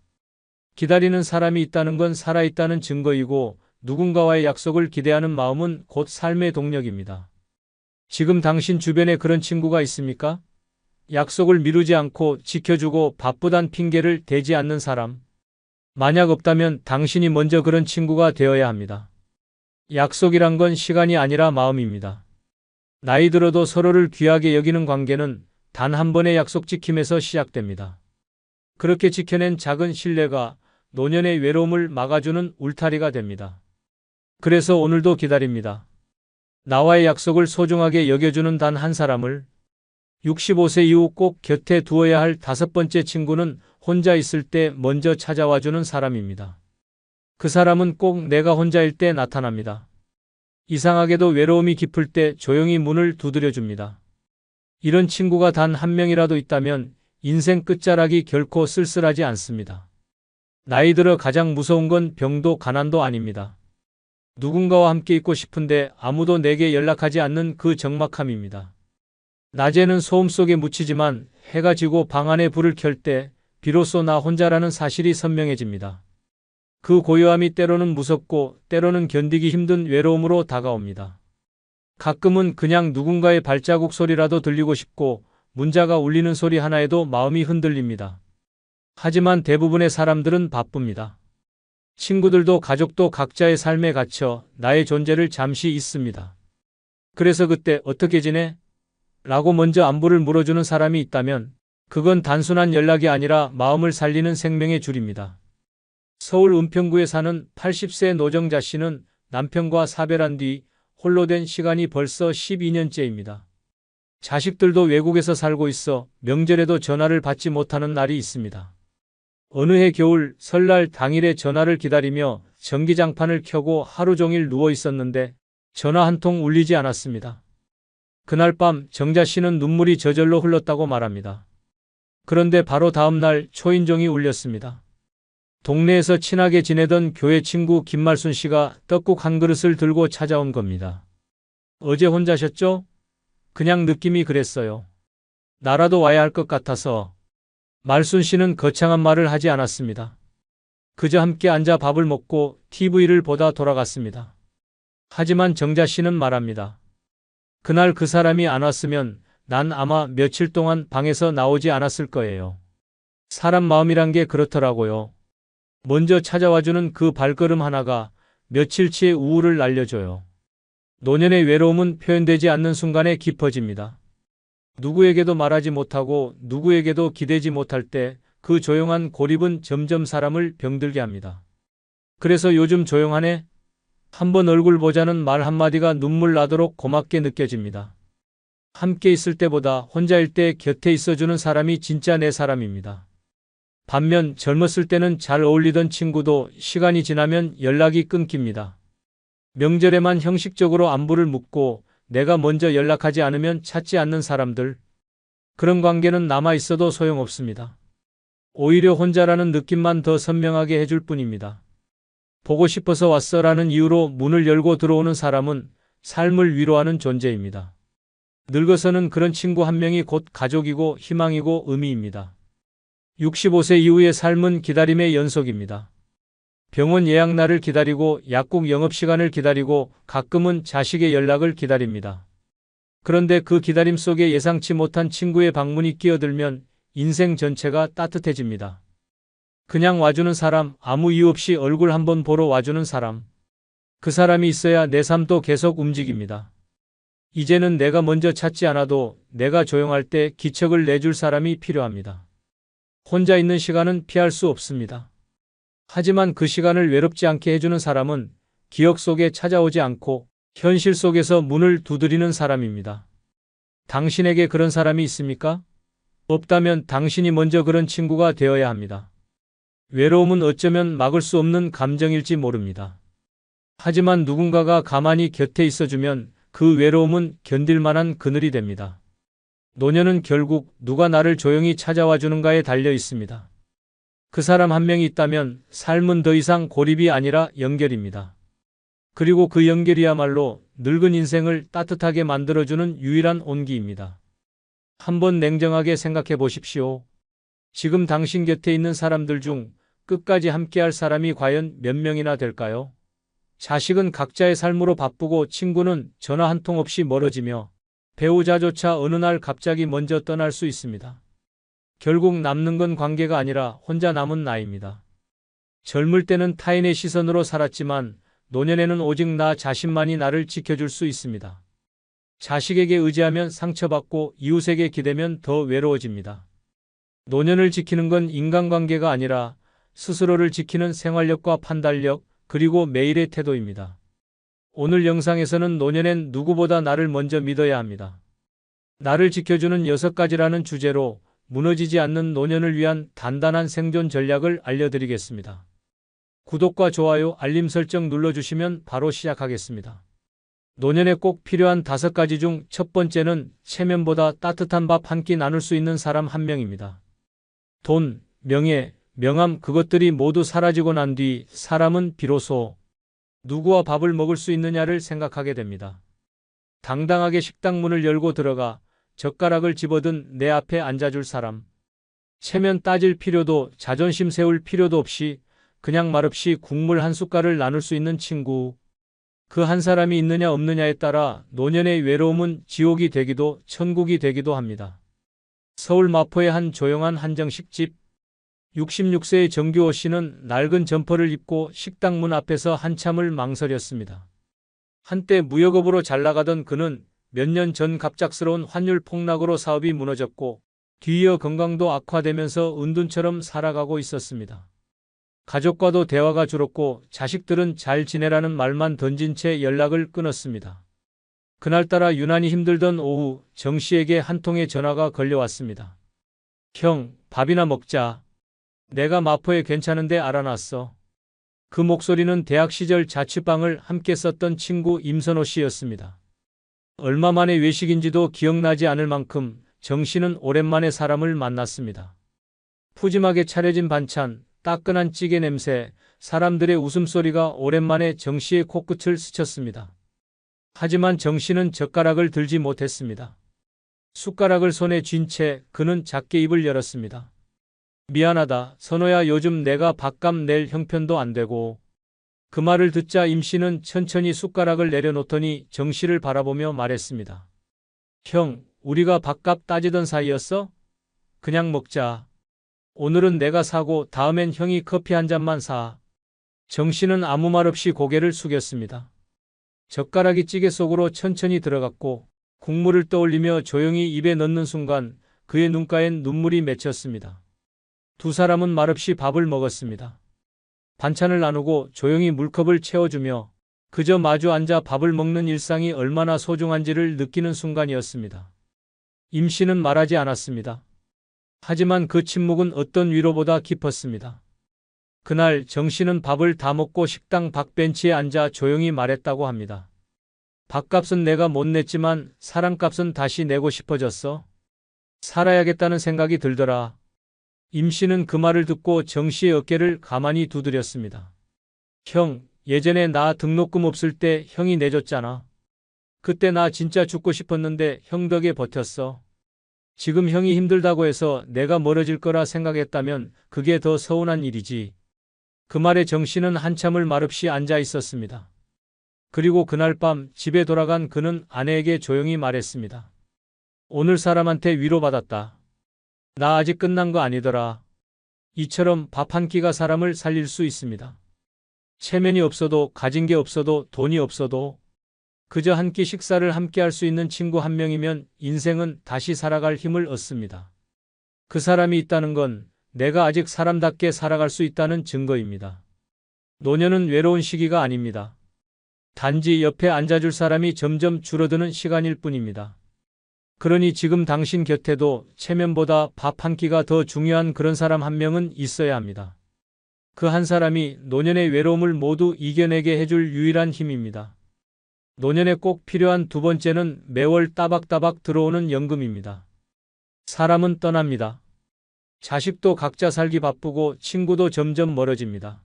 기다리는 사람이 있다는 건 살아있다는 증거이고 누군가와의 약속을 기대하는 마음은 곧 삶의 동력입니다. 지금 당신 주변에 그런 친구가 있습니까? 약속을 미루지 않고 지켜주고 바쁘단 핑계를 대지 않는 사람. 만약 없다면 당신이 먼저 그런 친구가 되어야 합니다. 약속이란 건 시간이 아니라 마음입니다. 나이 들어도 서로를 귀하게 여기는 관계는 단 한 번의 약속 지킴에서 시작됩니다. 그렇게 지켜낸 작은 신뢰가 노년의 외로움을 막아주는 울타리가 됩니다. 그래서 오늘도 기다립니다. 나와의 약속을 소중하게 여겨주는 단 한 사람을. 65세 이후 꼭 곁에 두어야 할 다섯 번째 친구는 혼자 있을 때 먼저 찾아와주는 사람입니다. 그 사람은 꼭 내가 혼자일 때 나타납니다. 이상하게도 외로움이 깊을 때 조용히 문을 두드려줍니다. 이런 친구가 단 한 명이라도 있다면 인생 끝자락이 결코 쓸쓸하지 않습니다. 나이 들어 가장 무서운 건 병도 가난도 아닙니다. 누군가와 함께 있고 싶은데 아무도 내게 연락하지 않는 그 적막함입니다. 낮에는 소음 속에 묻히지만 해가 지고 방 안에 불을 켤 때 비로소 나 혼자라는 사실이 선명해집니다. 그 고요함이 때로는 무섭고 때로는 견디기 힘든 외로움으로 다가옵니다. 가끔은 그냥 누군가의 발자국 소리라도 들리고 싶고 문자가 울리는 소리 하나에도 마음이 흔들립니다. 하지만 대부분의 사람들은 바쁩니다. 친구들도 가족도 각자의 삶에 갇혀 나의 존재를 잠시 잊습니다. 그래서 그때 어떻게 지내? 라고 먼저 안부를 물어주는 사람이 있다면 그건 단순한 연락이 아니라 마음을 살리는 생명의 줄입니다. 서울 은평구에 사는 80세 노정자 씨는 남편과 사별한 뒤 홀로 된 시간이 벌써 12년째입니다. 자식들도 외국에서 살고 있어 명절에도 전화를 받지 못하는 날이 있습니다. 어느 해 겨울 설날 당일에 전화를 기다리며 전기장판을 켜고 하루 종일 누워 있었는데 전화 한 통 울리지 않았습니다. 그날 밤 정자 씨는 눈물이 저절로 흘렀다고 말합니다. 그런데 바로 다음 날 초인종이 울렸습니다. 동네에서 친하게 지내던 교회 친구 김말순 씨가 떡국 한 그릇을 들고 찾아온 겁니다. 어제 혼자셨죠? 그냥 느낌이 그랬어요. 나라도 와야 할 것 같아서. 말순 씨는 거창한 말을 하지 않았습니다. 그저 함께 앉아 밥을 먹고 TV를 보다 돌아갔습니다. 하지만 정자 씨는 말합니다. 그날 그 사람이 안 왔으면 난 아마 며칠 동안 방에서 나오지 않았을 거예요. 사람 마음이란 게 그렇더라고요. 먼저 찾아와주는 그 발걸음 하나가 며칠치의 우울을 날려줘요. 노년의 외로움은 표현되지 않는 순간에 깊어집니다. 누구에게도 말하지 못하고 누구에게도 기대지 못할 때 그 조용한 고립은 점점 사람을 병들게 합니다. 그래서 요즘 조용하네? 한번 얼굴 보자는 말 한마디가 눈물 나도록 고맙게 느껴집니다. 함께 있을 때보다 혼자일 때 곁에 있어주는 사람이 진짜 내 사람입니다. 반면 젊었을 때는 잘 어울리던 친구도 시간이 지나면 연락이 끊깁니다. 명절에만 형식적으로 안부를 묻고 내가 먼저 연락하지 않으면 찾지 않는 사람들. 그런 관계는 남아 있어도 소용없습니다. 오히려 혼자라는 느낌만 더 선명하게 해줄 뿐입니다. 보고 싶어서 왔어라는 이유로 문을 열고 들어오는 사람은 삶을 위로하는 존재입니다. 늙어서는 그런 친구 한 명이 곧 가족이고 희망이고 의미입니다. 65세 이후의 삶은 기다림의 연속입니다. 병원 예약날을 기다리고 약국 영업시간을 기다리고 가끔은 자식의 연락을 기다립니다. 그런데 그 기다림 속에 예상치 못한 친구의 방문이 끼어들면 인생 전체가 따뜻해집니다. 그냥 와주는 사람, 아무 이유 없이 얼굴 한번 보러 와주는 사람. 그 사람이 있어야 내 삶도 계속 움직입니다. 이제는 내가 먼저 찾지 않아도 내가 조용할 때 기척을 내줄 사람이 필요합니다. 혼자 있는 시간은 피할 수 없습니다. 하지만 그 시간을 외롭지 않게 해주는 사람은 기억 속에 찾아오지 않고 현실 속에서 문을 두드리는 사람입니다. 당신에게 그런 사람이 있습니까? 없다면 당신이 먼저 그런 친구가 되어야 합니다. 외로움은 어쩌면 막을 수 없는 감정일지 모릅니다. 하지만 누군가가 가만히 곁에 있어주면 그 외로움은 견딜 만한 그늘이 됩니다. 노년은 결국 누가 나를 조용히 찾아와 주는가에 달려 있습니다. 그 사람 한 명이 있다면 삶은 더 이상 고립이 아니라 연결입니다. 그리고 그 연결이야말로 늙은 인생을 따뜻하게 만들어주는 유일한 온기입니다. 한번 냉정하게 생각해 보십시오. 지금 당신 곁에 있는 사람들 중 끝까지 함께할 사람이 과연 몇 명이나 될까요? 자식은 각자의 삶으로 바쁘고 친구는 전화 한 통 없이 멀어지며 배우자조차 어느 날 갑자기 먼저 떠날 수 있습니다. 결국 남는 건 관계가 아니라 혼자 남은 나이입니다. 젊을 때는 타인의 시선으로 살았지만 노년에는 오직 나 자신만이 나를 지켜줄 수 있습니다. 자식에게 의지하면 상처받고 이웃에게 기대면 더 외로워집니다. 노년을 지키는 건 인간관계가 아니라 스스로를 지키는 생활력과 판단력, 그리고 매일의 태도입니다. 오늘 영상에서는 노년엔 누구보다 나를 먼저 믿어야 합니다. 나를 지켜주는 6가지라는 주제로 무너지지 않는 노년을 위한 단단한 생존 전략을 알려드리겠습니다. 구독과 좋아요, 알림 설정 눌러주시면 바로 시작하겠습니다. 노년에 꼭 필요한 5가지 중 첫 번째는 체면보다 따뜻한 밥 한 끼 나눌 수 있는 사람 한 명입니다. 돈, 명예, 명함 그것들이 모두 사라지고 난 뒤 사람은 비로소 누구와 밥을 먹을 수 있느냐를 생각하게 됩니다. 당당하게 식당 문을 열고 들어가 젓가락을 집어든 내 앞에 앉아줄 사람. 체면 따질 필요도 자존심 세울 필요도 없이 그냥 말없이 국물 한 숟갈을 나눌 수 있는 친구. 그 한 사람이 있느냐 없느냐에 따라 노년의 외로움은 지옥이 되기도 천국이 되기도 합니다. 서울 마포의 한 조용한 한정식집. 66세의 정규호 씨는 낡은 점퍼를 입고 식당 문 앞에서 한참을 망설였습니다. 한때 무역업으로 잘 나가던 그는 몇 년 전 갑작스러운 환율 폭락으로 사업이 무너졌고 뒤이어 건강도 악화되면서 은둔처럼 살아가고 있었습니다. 가족과도 대화가 줄었고 자식들은 잘 지내라는 말만 던진 채 연락을 끊었습니다. 그날따라 유난히 힘들던 오후 정 씨에게 한 통의 전화가 걸려왔습니다. 형, 밥이나 먹자. 내가 마포에 괜찮은데 알아놨어. 그 목소리는 대학 시절 자취방을 함께 썼던 친구 임선호 씨였습니다. 얼마 만에 외식인지도 기억나지 않을 만큼 정 씨는 오랜만에 사람을 만났습니다. 푸짐하게 차려진 반찬, 따끈한 찌개 냄새, 사람들의 웃음소리가 오랜만에 정 씨의 코끝을 스쳤습니다. 하지만 정 씨는 젓가락을 들지 못했습니다. 숟가락을 손에 쥔 채 그는 작게 입을 열었습니다. 미안하다, 선호야. 요즘 내가 밥값 낼 형편도 안 되고. 그 말을 듣자 임 씨는 천천히 숟가락을 내려놓더니 정 씨를 바라보며 말했습니다. 형, 우리가 밥값 따지던 사이였어? 그냥 먹자. 오늘은 내가 사고 다음엔 형이 커피 한 잔만 사. 정 씨는 아무 말 없이 고개를 숙였습니다. 젓가락이 찌개 속으로 천천히 들어갔고 국물을 떠올리며 조용히 입에 넣는 순간 그의 눈가엔 눈물이 맺혔습니다. 두 사람은 말없이 밥을 먹었습니다. 반찬을 나누고 조용히 물컵을 채워주며 그저 마주 앉아 밥을 먹는 일상이 얼마나 소중한지를 느끼는 순간이었습니다. 임 씨는 말하지 않았습니다. 하지만 그 침묵은 어떤 위로보다 깊었습니다. 그날 정 씨는 밥을 다 먹고 식당 밖 벤치에 앉아 조용히 말했다고 합니다. 밥값은 내가 못 냈지만 사랑값은 다시 내고 싶어졌어. 살아야겠다는 생각이 들더라. 임 씨는 그 말을 듣고 정 씨의 어깨를 가만히 두드렸습니다. 형, 예전에 나 등록금 없을 때 형이 내줬잖아. 그때 나 진짜 죽고 싶었는데 형 덕에 버텼어. 지금 형이 힘들다고 해서 내가 멀어질 거라 생각했다면 그게 더 서운한 일이지. 그 말에 정 씨는 한참을 말없이 앉아 있었습니다. 그리고 그날 밤 집에 돌아간 그는 아내에게 조용히 말했습니다. 오늘 사람한테 위로받았다. 나 아직 끝난 거 아니더라. 이처럼 밥 한 끼가 사람을 살릴 수 있습니다. 체면이 없어도 가진 게 없어도 돈이 없어도 그저 한 끼 식사를 함께 할 수 있는 친구 한 명이면 인생은 다시 살아갈 힘을 얻습니다. 그 사람이 있다는 건 내가 아직 사람답게 살아갈 수 있다는 증거입니다. 노년은 외로운 시기가 아닙니다. 단지 옆에 앉아줄 사람이 점점 줄어드는 시간일 뿐입니다. 그러니 지금 당신 곁에도 체면보다 밥 한 끼가 더 중요한 그런 사람 한 명은 있어야 합니다. 그 한 사람이 노년의 외로움을 모두 이겨내게 해줄 유일한 힘입니다. 노년에 꼭 필요한 두 번째는 매월 따박따박 들어오는 연금입니다. 사람은 떠납니다. 자식도 각자 살기 바쁘고 친구도 점점 멀어집니다.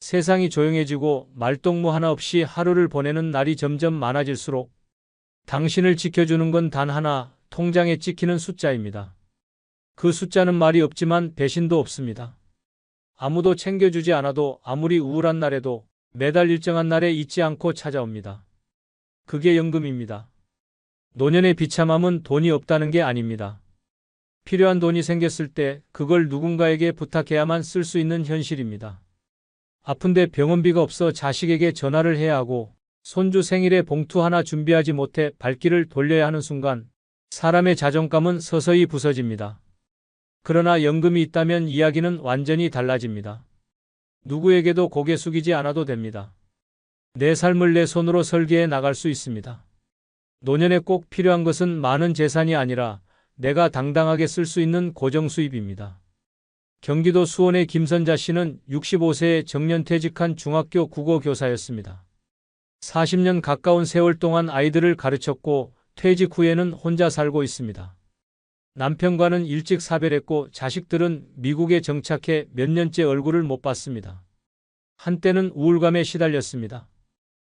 세상이 조용해지고 말동무 하나 없이 하루를 보내는 날이 점점 많아질수록 당신을 지켜주는 건 단 하나, 통장에 찍히는 숫자입니다. 그 숫자는 말이 없지만 배신도 없습니다. 아무도 챙겨주지 않아도 아무리 우울한 날에도 매달 일정한 날에 잊지 않고 찾아옵니다. 그게 연금입니다. 노년의 비참함은 돈이 없다는 게 아닙니다. 필요한 돈이 생겼을 때 그걸 누군가에게 부탁해야만 쓸 수 있는 현실입니다. 아픈데 병원비가 없어 자식에게 전화를 해야 하고 손주 생일에 봉투 하나 준비하지 못해 발길을 돌려야 하는 순간 사람의 자존감은 서서히 부서집니다. 그러나 연금이 있다면 이야기는 완전히 달라집니다. 누구에게도 고개 숙이지 않아도 됩니다. 내 삶을 내 손으로 설계해 나갈 수 있습니다. 노년에 꼭 필요한 것은 많은 재산이 아니라 내가 당당하게 쓸 수 있는 고정수입입니다. 경기도 수원의 김선자 씨는 65세에 정년퇴직한 중학교 국어교사였습니다. 40년 가까운 세월 동안 아이들을 가르쳤고 퇴직 후에는 혼자 살고 있습니다. 남편과는 일찍 사별했고 자식들은 미국에 정착해 몇 년째 얼굴을 못 봤습니다. 한때는 우울감에 시달렸습니다.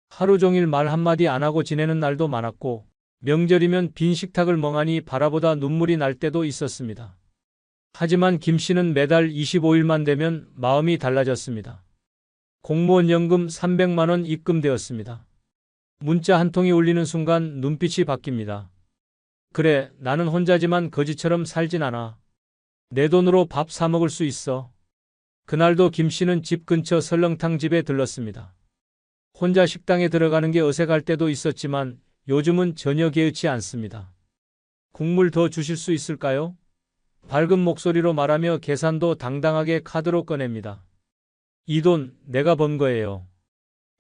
하루 종일 말 한마디 안 하고 지내는 날도 많았고 명절이면 빈 식탁을 멍하니 바라보다 눈물이 날 때도 있었습니다. 하지만 김 씨는 매달 25일만 되면 마음이 달라졌습니다. 공무원 연금 300만 원 입금되었습니다. 문자 한 통이 울리는 순간 눈빛이 바뀝니다. 그래, 나는 혼자지만 거지처럼 살진 않아. 내 돈으로 밥 사 먹을 수 있어. 그날도 김 씨는 집 근처 설렁탕 집에 들렀습니다. 혼자 식당에 들어가는 게 어색할 때도 있었지만 요즘은 전혀 개의치 않습니다. 국물 더 주실 수 있을까요? 밝은 목소리로 말하며 계산도 당당하게 카드로 꺼냅니다. 이 돈 내가 번 거예요.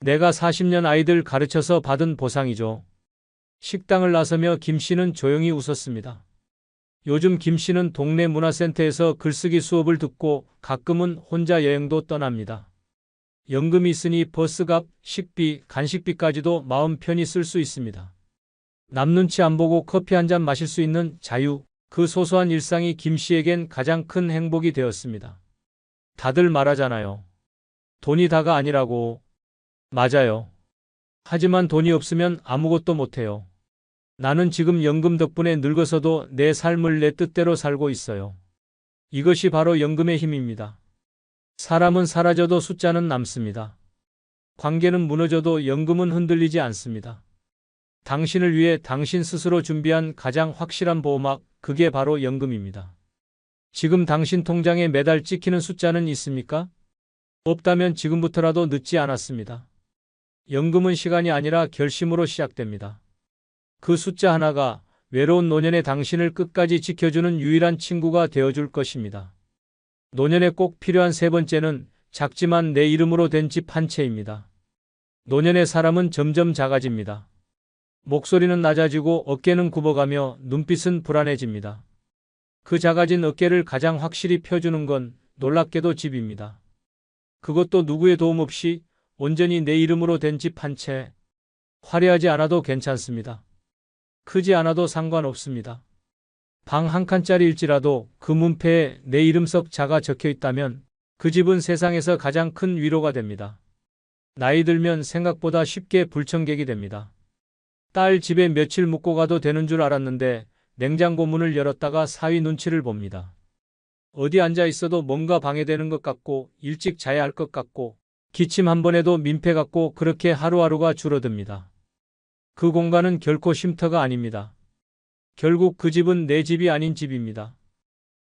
내가 40년 아이들 가르쳐서 받은 보상이죠. 식당을 나서며 김 씨는 조용히 웃었습니다. 요즘 김 씨는 동네 문화센터에서 글쓰기 수업을 듣고 가끔은 혼자 여행도 떠납니다. 연금이 있으니 버스값, 식비, 간식비까지도 마음 편히 쓸 수 있습니다. 남 눈치 안 보고 커피 한 잔 마실 수 있는 자유, 그 소소한 일상이 김 씨에겐 가장 큰 행복이 되었습니다. 다들 말하잖아요. 돈이 다가 아니라고. 맞아요. 하지만 돈이 없으면 아무것도 못해요. 나는 지금 연금 덕분에 늙어서도 내 삶을 내 뜻대로 살고 있어요. 이것이 바로 연금의 힘입니다. 사람은 사라져도 숫자는 남습니다. 관계는 무너져도 연금은 흔들리지 않습니다. 당신을 위해 당신 스스로 준비한 가장 확실한 보호막, 그게 바로 연금입니다. 지금 당신 통장에 매달 찍히는 숫자는 있습니까? 없다면 지금부터라도 늦지 않았습니다. 연금은 시간이 아니라 결심으로 시작됩니다. 그 숫자 하나가 외로운 노년의 당신을 끝까지 지켜주는 유일한 친구가 되어줄 것입니다. 노년에 꼭 필요한 세 번째는 작지만 내 이름으로 된 집 한 채입니다. 노년의 사람은 점점 작아집니다. 목소리는 낮아지고 어깨는 굽어가며 눈빛은 불안해집니다. 그 작아진 어깨를 가장 확실히 펴주는 건 놀랍게도 집입니다. 그것도 누구의 도움 없이 온전히 내 이름으로 된 집 한 채. 화려하지 않아도 괜찮습니다. 크지 않아도 상관없습니다. 방 한 칸짜리일지라도 그 문패에 내 이름 석 자가 적혀 있다면 그 집은 세상에서 가장 큰 위로가 됩니다. 나이 들면 생각보다 쉽게 불청객이 됩니다. 딸 집에 며칠 묵고 가도 되는 줄 알았는데 냉장고 문을 열었다가 사위 눈치를 봅니다. 어디 앉아 있어도 뭔가 방해되는 것 같고 일찍 자야 할 것 같고 기침 한 번 해도 민폐 같고 그렇게 하루하루가 줄어듭니다. 그 공간은 결코 쉼터가 아닙니다. 결국 그 집은 내 집이 아닌 집입니다.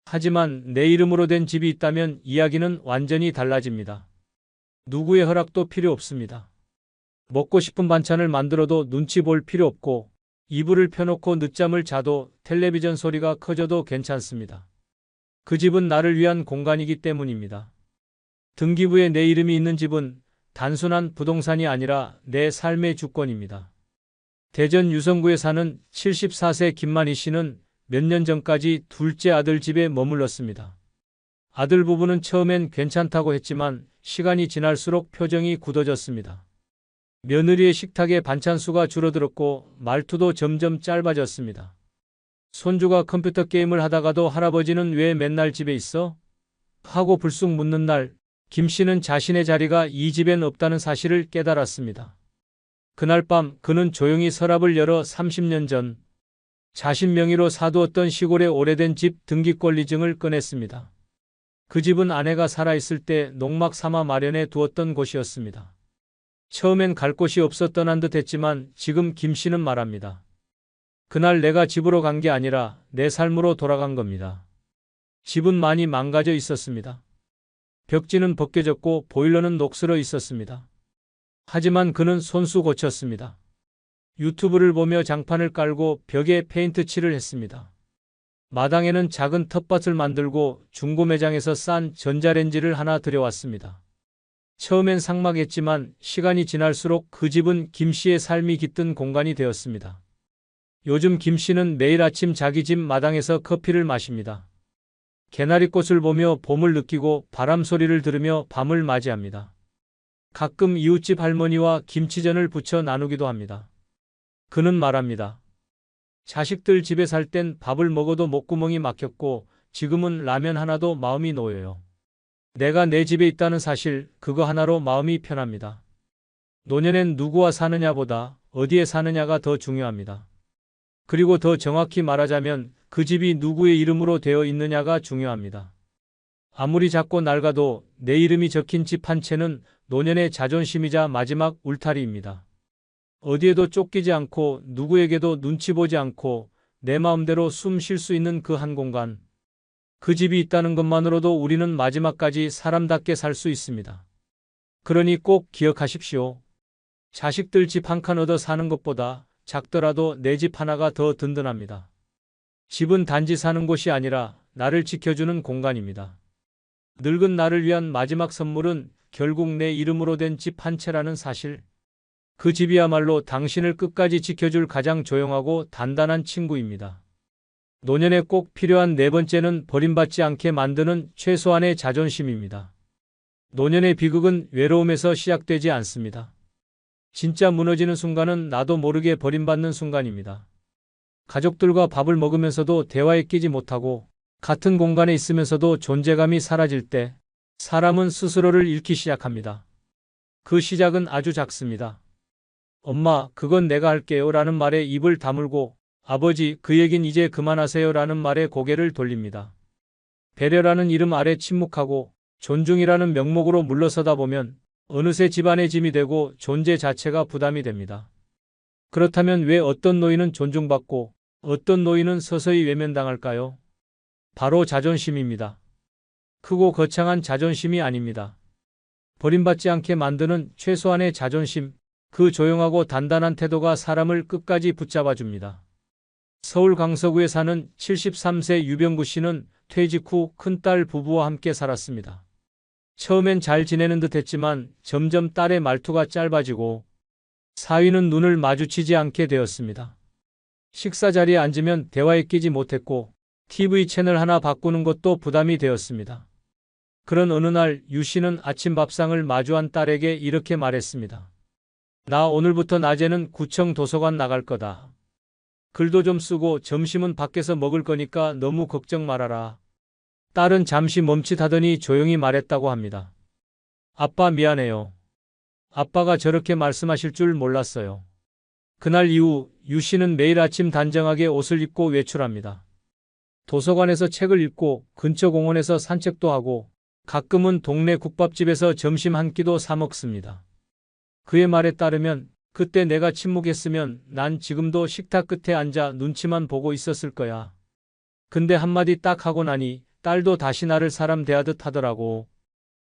하지만 내 이름으로 된 집이 있다면 이야기는 완전히 달라집니다. 누구의 허락도 필요 없습니다. 먹고 싶은 반찬을 만들어도 눈치 볼 필요 없고 이불을 펴놓고 늦잠을 자도 텔레비전 소리가 커져도 괜찮습니다. 그 집은 나를 위한 공간이기 때문입니다. 등기부에 내 이름이 있는 집은 단순한 부동산이 아니라 내 삶의 주권입니다. 대전 유성구에 사는 74세 김만희 씨는 몇 년 전까지 둘째 아들 집에 머물렀습니다. 아들 부부는 처음엔 괜찮다고 했지만 시간이 지날수록 표정이 굳어졌습니다. 며느리의 식탁에 반찬 수가 줄어들었고 말투도 점점 짧아졌습니다. 손주가 컴퓨터 게임을 하다가도 할아버지는 왜 맨날 집에 있어? 하고 불쑥 묻는 날, 김 씨는 자신의 자리가 이 집엔 없다는 사실을 깨달았습니다. 그날 밤 그는 조용히 서랍을 열어 30년 전 자신 명의로 사두었던 시골의 오래된 집 등기권리증을 꺼냈습니다. 그 집은 아내가 살아있을 때 농막 삼아 마련해 두었던 곳이었습니다. 처음엔 갈 곳이 없어 떠난 듯 했지만 지금 김 씨는 말합니다. 그날 내가 집으로 간 게 아니라 내 삶으로 돌아간 겁니다. 집은 많이 망가져 있었습니다. 벽지는 벗겨졌고 보일러는 녹슬어 있었습니다. 하지만 그는 손수 고쳤습니다. 유튜브를 보며 장판을 깔고 벽에 페인트 칠을 했습니다. 마당에는 작은 텃밭을 만들고 중고 매장에서 싼 전자레인지를 하나 들여왔습니다. 처음엔 삭막했지만 시간이 지날수록 그 집은 김 씨의 삶이 깃든 공간이 되었습니다. 요즘 김 씨는 매일 아침 자기 집 마당에서 커피를 마십니다. 개나리꽃을 보며 봄을 느끼고 바람 소리를 들으며 밤을 맞이합니다. 가끔 이웃집 할머니와 김치전을 부쳐 나누기도 합니다. 그는 말합니다. 자식들 집에 살 땐 밥을 먹어도 목구멍이 막혔고 지금은 라면 하나도 마음이 놓여요. 내가 내 집에 있다는 사실, 그거 하나로 마음이 편합니다. 노년엔 누구와 사느냐보다 어디에 사느냐가 더 중요합니다. 그리고 더 정확히 말하자면 그 집이 누구의 이름으로 되어 있느냐가 중요합니다. 아무리 작고 낡아도 내 이름이 적힌 집 한 채는 노년의 자존심이자 마지막 울타리입니다. 어디에도 쫓기지 않고 누구에게도 눈치 보지 않고 내 마음대로 숨 쉴 수 있는 그 한 공간. 그 집이 있다는 것만으로도 우리는 마지막까지 사람답게 살 수 있습니다. 그러니 꼭 기억하십시오. 자식들 집 한 칸 얻어 사는 것보다 작더라도 내 집 하나가 더 든든합니다. 집은 단지 사는 곳이 아니라 나를 지켜주는 공간입니다. 늙은 나를 위한 마지막 선물은 결국 내 이름으로 된 집 한 채라는 사실. 그 집이야말로 당신을 끝까지 지켜줄 가장 조용하고 단단한 친구입니다. 노년에 꼭 필요한 네 번째는 버림받지 않게 만드는 최소한의 자존심입니다. 노년의 비극은 외로움에서 시작되지 않습니다. 진짜 무너지는 순간은 나도 모르게 버림받는 순간입니다. 가족들과 밥을 먹으면서도 대화에 끼지 못하고 같은 공간에 있으면서도 존재감이 사라질 때 사람은 스스로를 잃기 시작합니다. 그 시작은 아주 작습니다. 엄마, 그건 내가 할게요 라는 말에 입을 다물고 아버지, 그 얘긴 이제 그만하세요 라는 말에 고개를 돌립니다. 배려라는 이름 아래 침묵하고 존중이라는 명목으로 물러서다 보면 어느새 집안의 짐이 되고 존재 자체가 부담이 됩니다. 그렇다면 왜 어떤 노인은 존중받고 어떤 노인은 서서히 외면당할까요? 바로 자존심입니다. 크고 거창한 자존심이 아닙니다. 버림받지 않게 만드는 최소한의 자존심, 그 조용하고 단단한 태도가 사람을 끝까지 붙잡아줍니다. 서울 강서구에 사는 73세 유병구 씨는 퇴직 후 큰딸 부부와 함께 살았습니다. 처음엔 잘 지내는 듯 했지만 점점 딸의 말투가 짧아지고 사위는 눈을 마주치지 않게 되었습니다. 식사 자리에 앉으면 대화에 끼지 못했고 TV 채널 하나 바꾸는 것도 부담이 되었습니다. 그런 어느 날 유 씨는 아침 밥상을 마주한 딸에게 이렇게 말했습니다. 나 오늘부터 낮에는 구청 도서관 나갈 거다. 글도 좀 쓰고 점심은 밖에서 먹을 거니까 너무 걱정 말아라. 딸은 잠시 멈칫하더니 조용히 말했다고 합니다. 아빠 미안해요. 아빠가 저렇게 말씀하실 줄 몰랐어요. 그날 이후 유 씨는 매일 아침 단정하게 옷을 입고 외출합니다. 도서관에서 책을 읽고 근처 공원에서 산책도 하고 가끔은 동네 국밥집에서 점심 한 끼도 사 먹습니다. 그의 말에 따르면 그때 내가 침묵했으면 난 지금도 식탁 끝에 앉아 눈치만 보고 있었을 거야. 근데 한마디 딱 하고 나니 딸도 다시 나를 사람 대하듯 하더라고.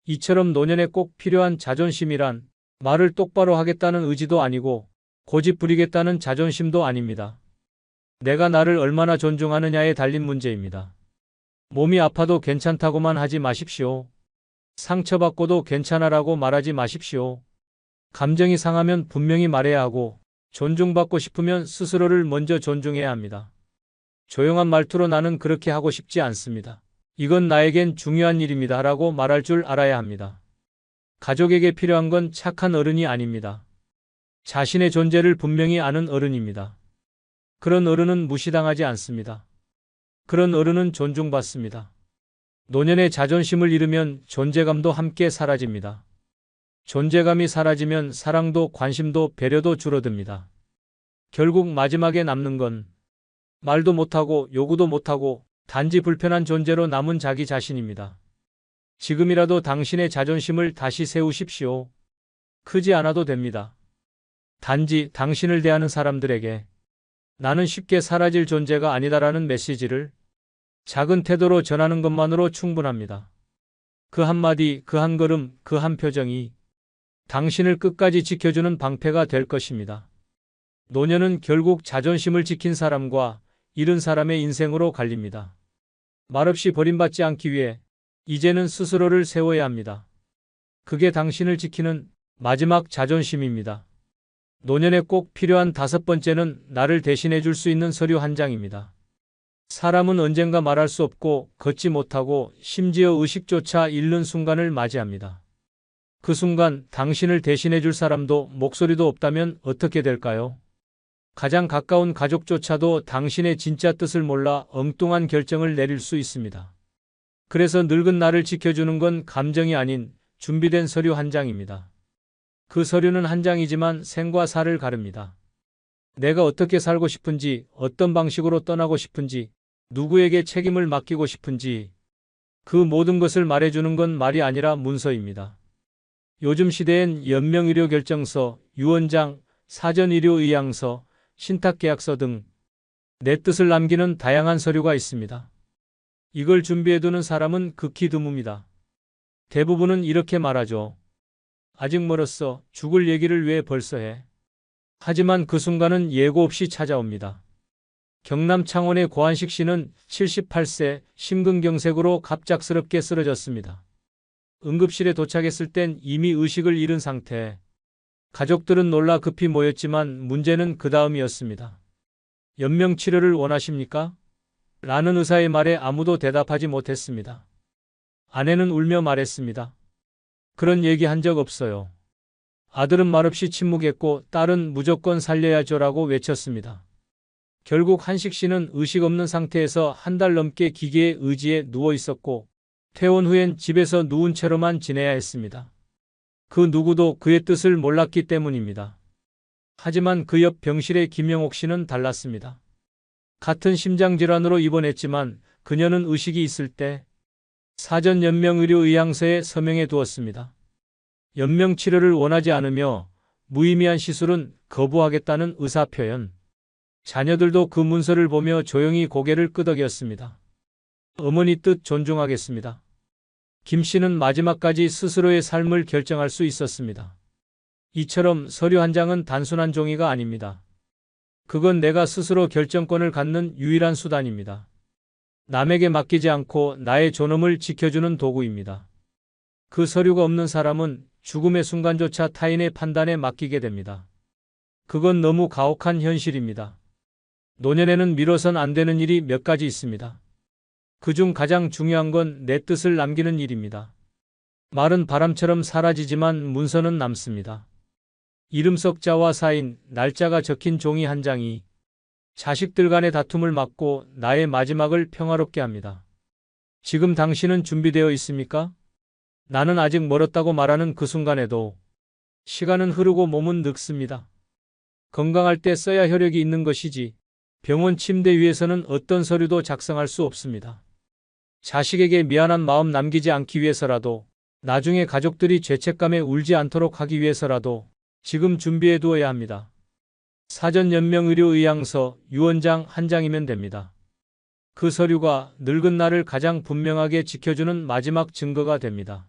이처럼 노년에 꼭 필요한 자존심이란 말을 똑바로 하겠다는 의지도 아니고 고집 부리겠다는 자존심도 아닙니다. 내가 나를 얼마나 존중하느냐에 달린 문제입니다. 몸이 아파도 괜찮다고만 하지 마십시오. 상처받고도 괜찮아라고 말하지 마십시오. 감정이 상하면 분명히 말해야 하고 존중받고 싶으면 스스로를 먼저 존중해야 합니다. 조용한 말투로 나는 그렇게 하고 싶지 않습니다. 이건 나에겐 중요한 일입니다. 라고 말할 줄 알아야 합니다. 가족에게 필요한 건 착한 어른이 아닙니다. 자신의 존재를 분명히 아는 어른입니다. 그런 어른은 무시당하지 않습니다. 그런 어른은 존중받습니다. 노년의 자존심을 잃으면 존재감도 함께 사라집니다. 존재감이 사라지면 사랑도 관심도 배려도 줄어듭니다. 결국 마지막에 남는 건 말도 못하고 요구도 못하고 단지 불편한 존재로 남은 자기 자신입니다. 지금이라도 당신의 자존심을 다시 세우십시오. 크지 않아도 됩니다. 단지 당신을 대하는 사람들에게 나는 쉽게 사라질 존재가 아니다라는 메시지를 작은 태도로 전하는 것만으로 충분합니다. 그 한마디, 그 한 걸음, 그 한 표정이 당신을 끝까지 지켜주는 방패가 될 것입니다. 노년은 결국 자존심을 지킨 사람과 잃은 사람의 인생으로 갈립니다. 말없이 버림받지 않기 위해 이제는 스스로를 세워야 합니다. 그게 당신을 지키는 마지막 자존심입니다. 노년에 꼭 필요한 5번째는 나를 대신해 줄 수 있는 서류 한 장입니다. 사람은 언젠가 말할 수 없고 걷지 못하고 심지어 의식조차 잃는 순간을 맞이합니다. 그 순간 당신을 대신해 줄 사람도 목소리도 없다면 어떻게 될까요? 가장 가까운 가족조차도 당신의 진짜 뜻을 몰라 엉뚱한 결정을 내릴 수 있습니다. 그래서 늙은 나를 지켜주는 건 감정이 아닌 준비된 서류 한 장입니다. 그 서류는 한 장이지만 생과 사를 가릅니다. 내가 어떻게 살고 싶은지, 어떤 방식으로 떠나고 싶은지, 누구에게 책임을 맡기고 싶은지 그 모든 것을 말해주는 건 말이 아니라 문서입니다. 요즘 시대엔 연명의료결정서, 유언장, 사전의료의향서, 신탁계약서 등 내 뜻을 남기는 다양한 서류가 있습니다. 이걸 준비해두는 사람은 극히 드뭅니다. 대부분은 이렇게 말하죠. 아직 멀었어. 죽을 얘기를 왜 벌써 해? 하지만 그 순간은 예고 없이 찾아옵니다. 경남 창원의 고한식 씨는 78세 심근경색으로 갑작스럽게 쓰러졌습니다. 응급실에 도착했을 땐 이미 의식을 잃은 상태. 가족들은 놀라 급히 모였지만 문제는 그 다음이었습니다. 연명치료를 원하십니까? 라는 의사의 말에 아무도 대답하지 못했습니다. 아내는 울며 말했습니다. 그런 얘기 한 적 없어요. 아들은 말없이 침묵했고 딸은 무조건 살려야죠라고 외쳤습니다. 결국 한식 씨는 의식 없는 상태에서 한 달 넘게 기계의 의지에 누워 있었고 퇴원 후엔 집에서 누운 채로만 지내야 했습니다. 그 누구도 그의 뜻을 몰랐기 때문입니다. 하지만 그 옆 병실의 김영옥 씨는 달랐습니다. 같은 심장질환으로 입원했지만 그녀는 의식이 있을 때 사전 연명의료의향서에 서명해 두었습니다. 연명치료를 원하지 않으며 무의미한 시술은 거부하겠다는 의사표현. 자녀들도 그 문서를 보며 조용히 고개를 끄덕였습니다. 어머니 뜻 존중하겠습니다. 김 씨는 마지막까지 스스로의 삶을 결정할 수 있었습니다. 이처럼 서류 한 장은 단순한 종이가 아닙니다. 그건 내가 스스로 결정권을 갖는 유일한 수단입니다. 남에게 맡기지 않고 나의 존엄을 지켜주는 도구입니다. 그 서류가 없는 사람은 죽음의 순간조차 타인의 판단에 맡기게 됩니다. 그건 너무 가혹한 현실입니다. 노년에는 미뤄선 안 되는 일이 몇 가지 있습니다. 그중 가장 중요한 건 내 뜻을 남기는 일입니다. 말은 바람처럼 사라지지만 문서는 남습니다. 이름 석자와 사인, 날짜가 적힌 종이 한 장이 자식들 간의 다툼을 막고 나의 마지막을 평화롭게 합니다. 지금 당신은 준비되어 있습니까? 나는 아직 멀었다고 말하는 그 순간에도 시간은 흐르고 몸은 늙습니다. 건강할 때 써야 혈액이 있는 것이지 병원 침대 위에서는 어떤 서류도 작성할 수 없습니다. 자식에게 미안한 마음 남기지 않기 위해서라도, 나중에 가족들이 죄책감에 울지 않도록 하기 위해서라도 지금 준비해 두어야 합니다. 사전 연명 의료 의향서, 유언장 한 장이면 됩니다. 그 서류가 늙은 나를 가장 분명하게 지켜주는 마지막 증거가 됩니다.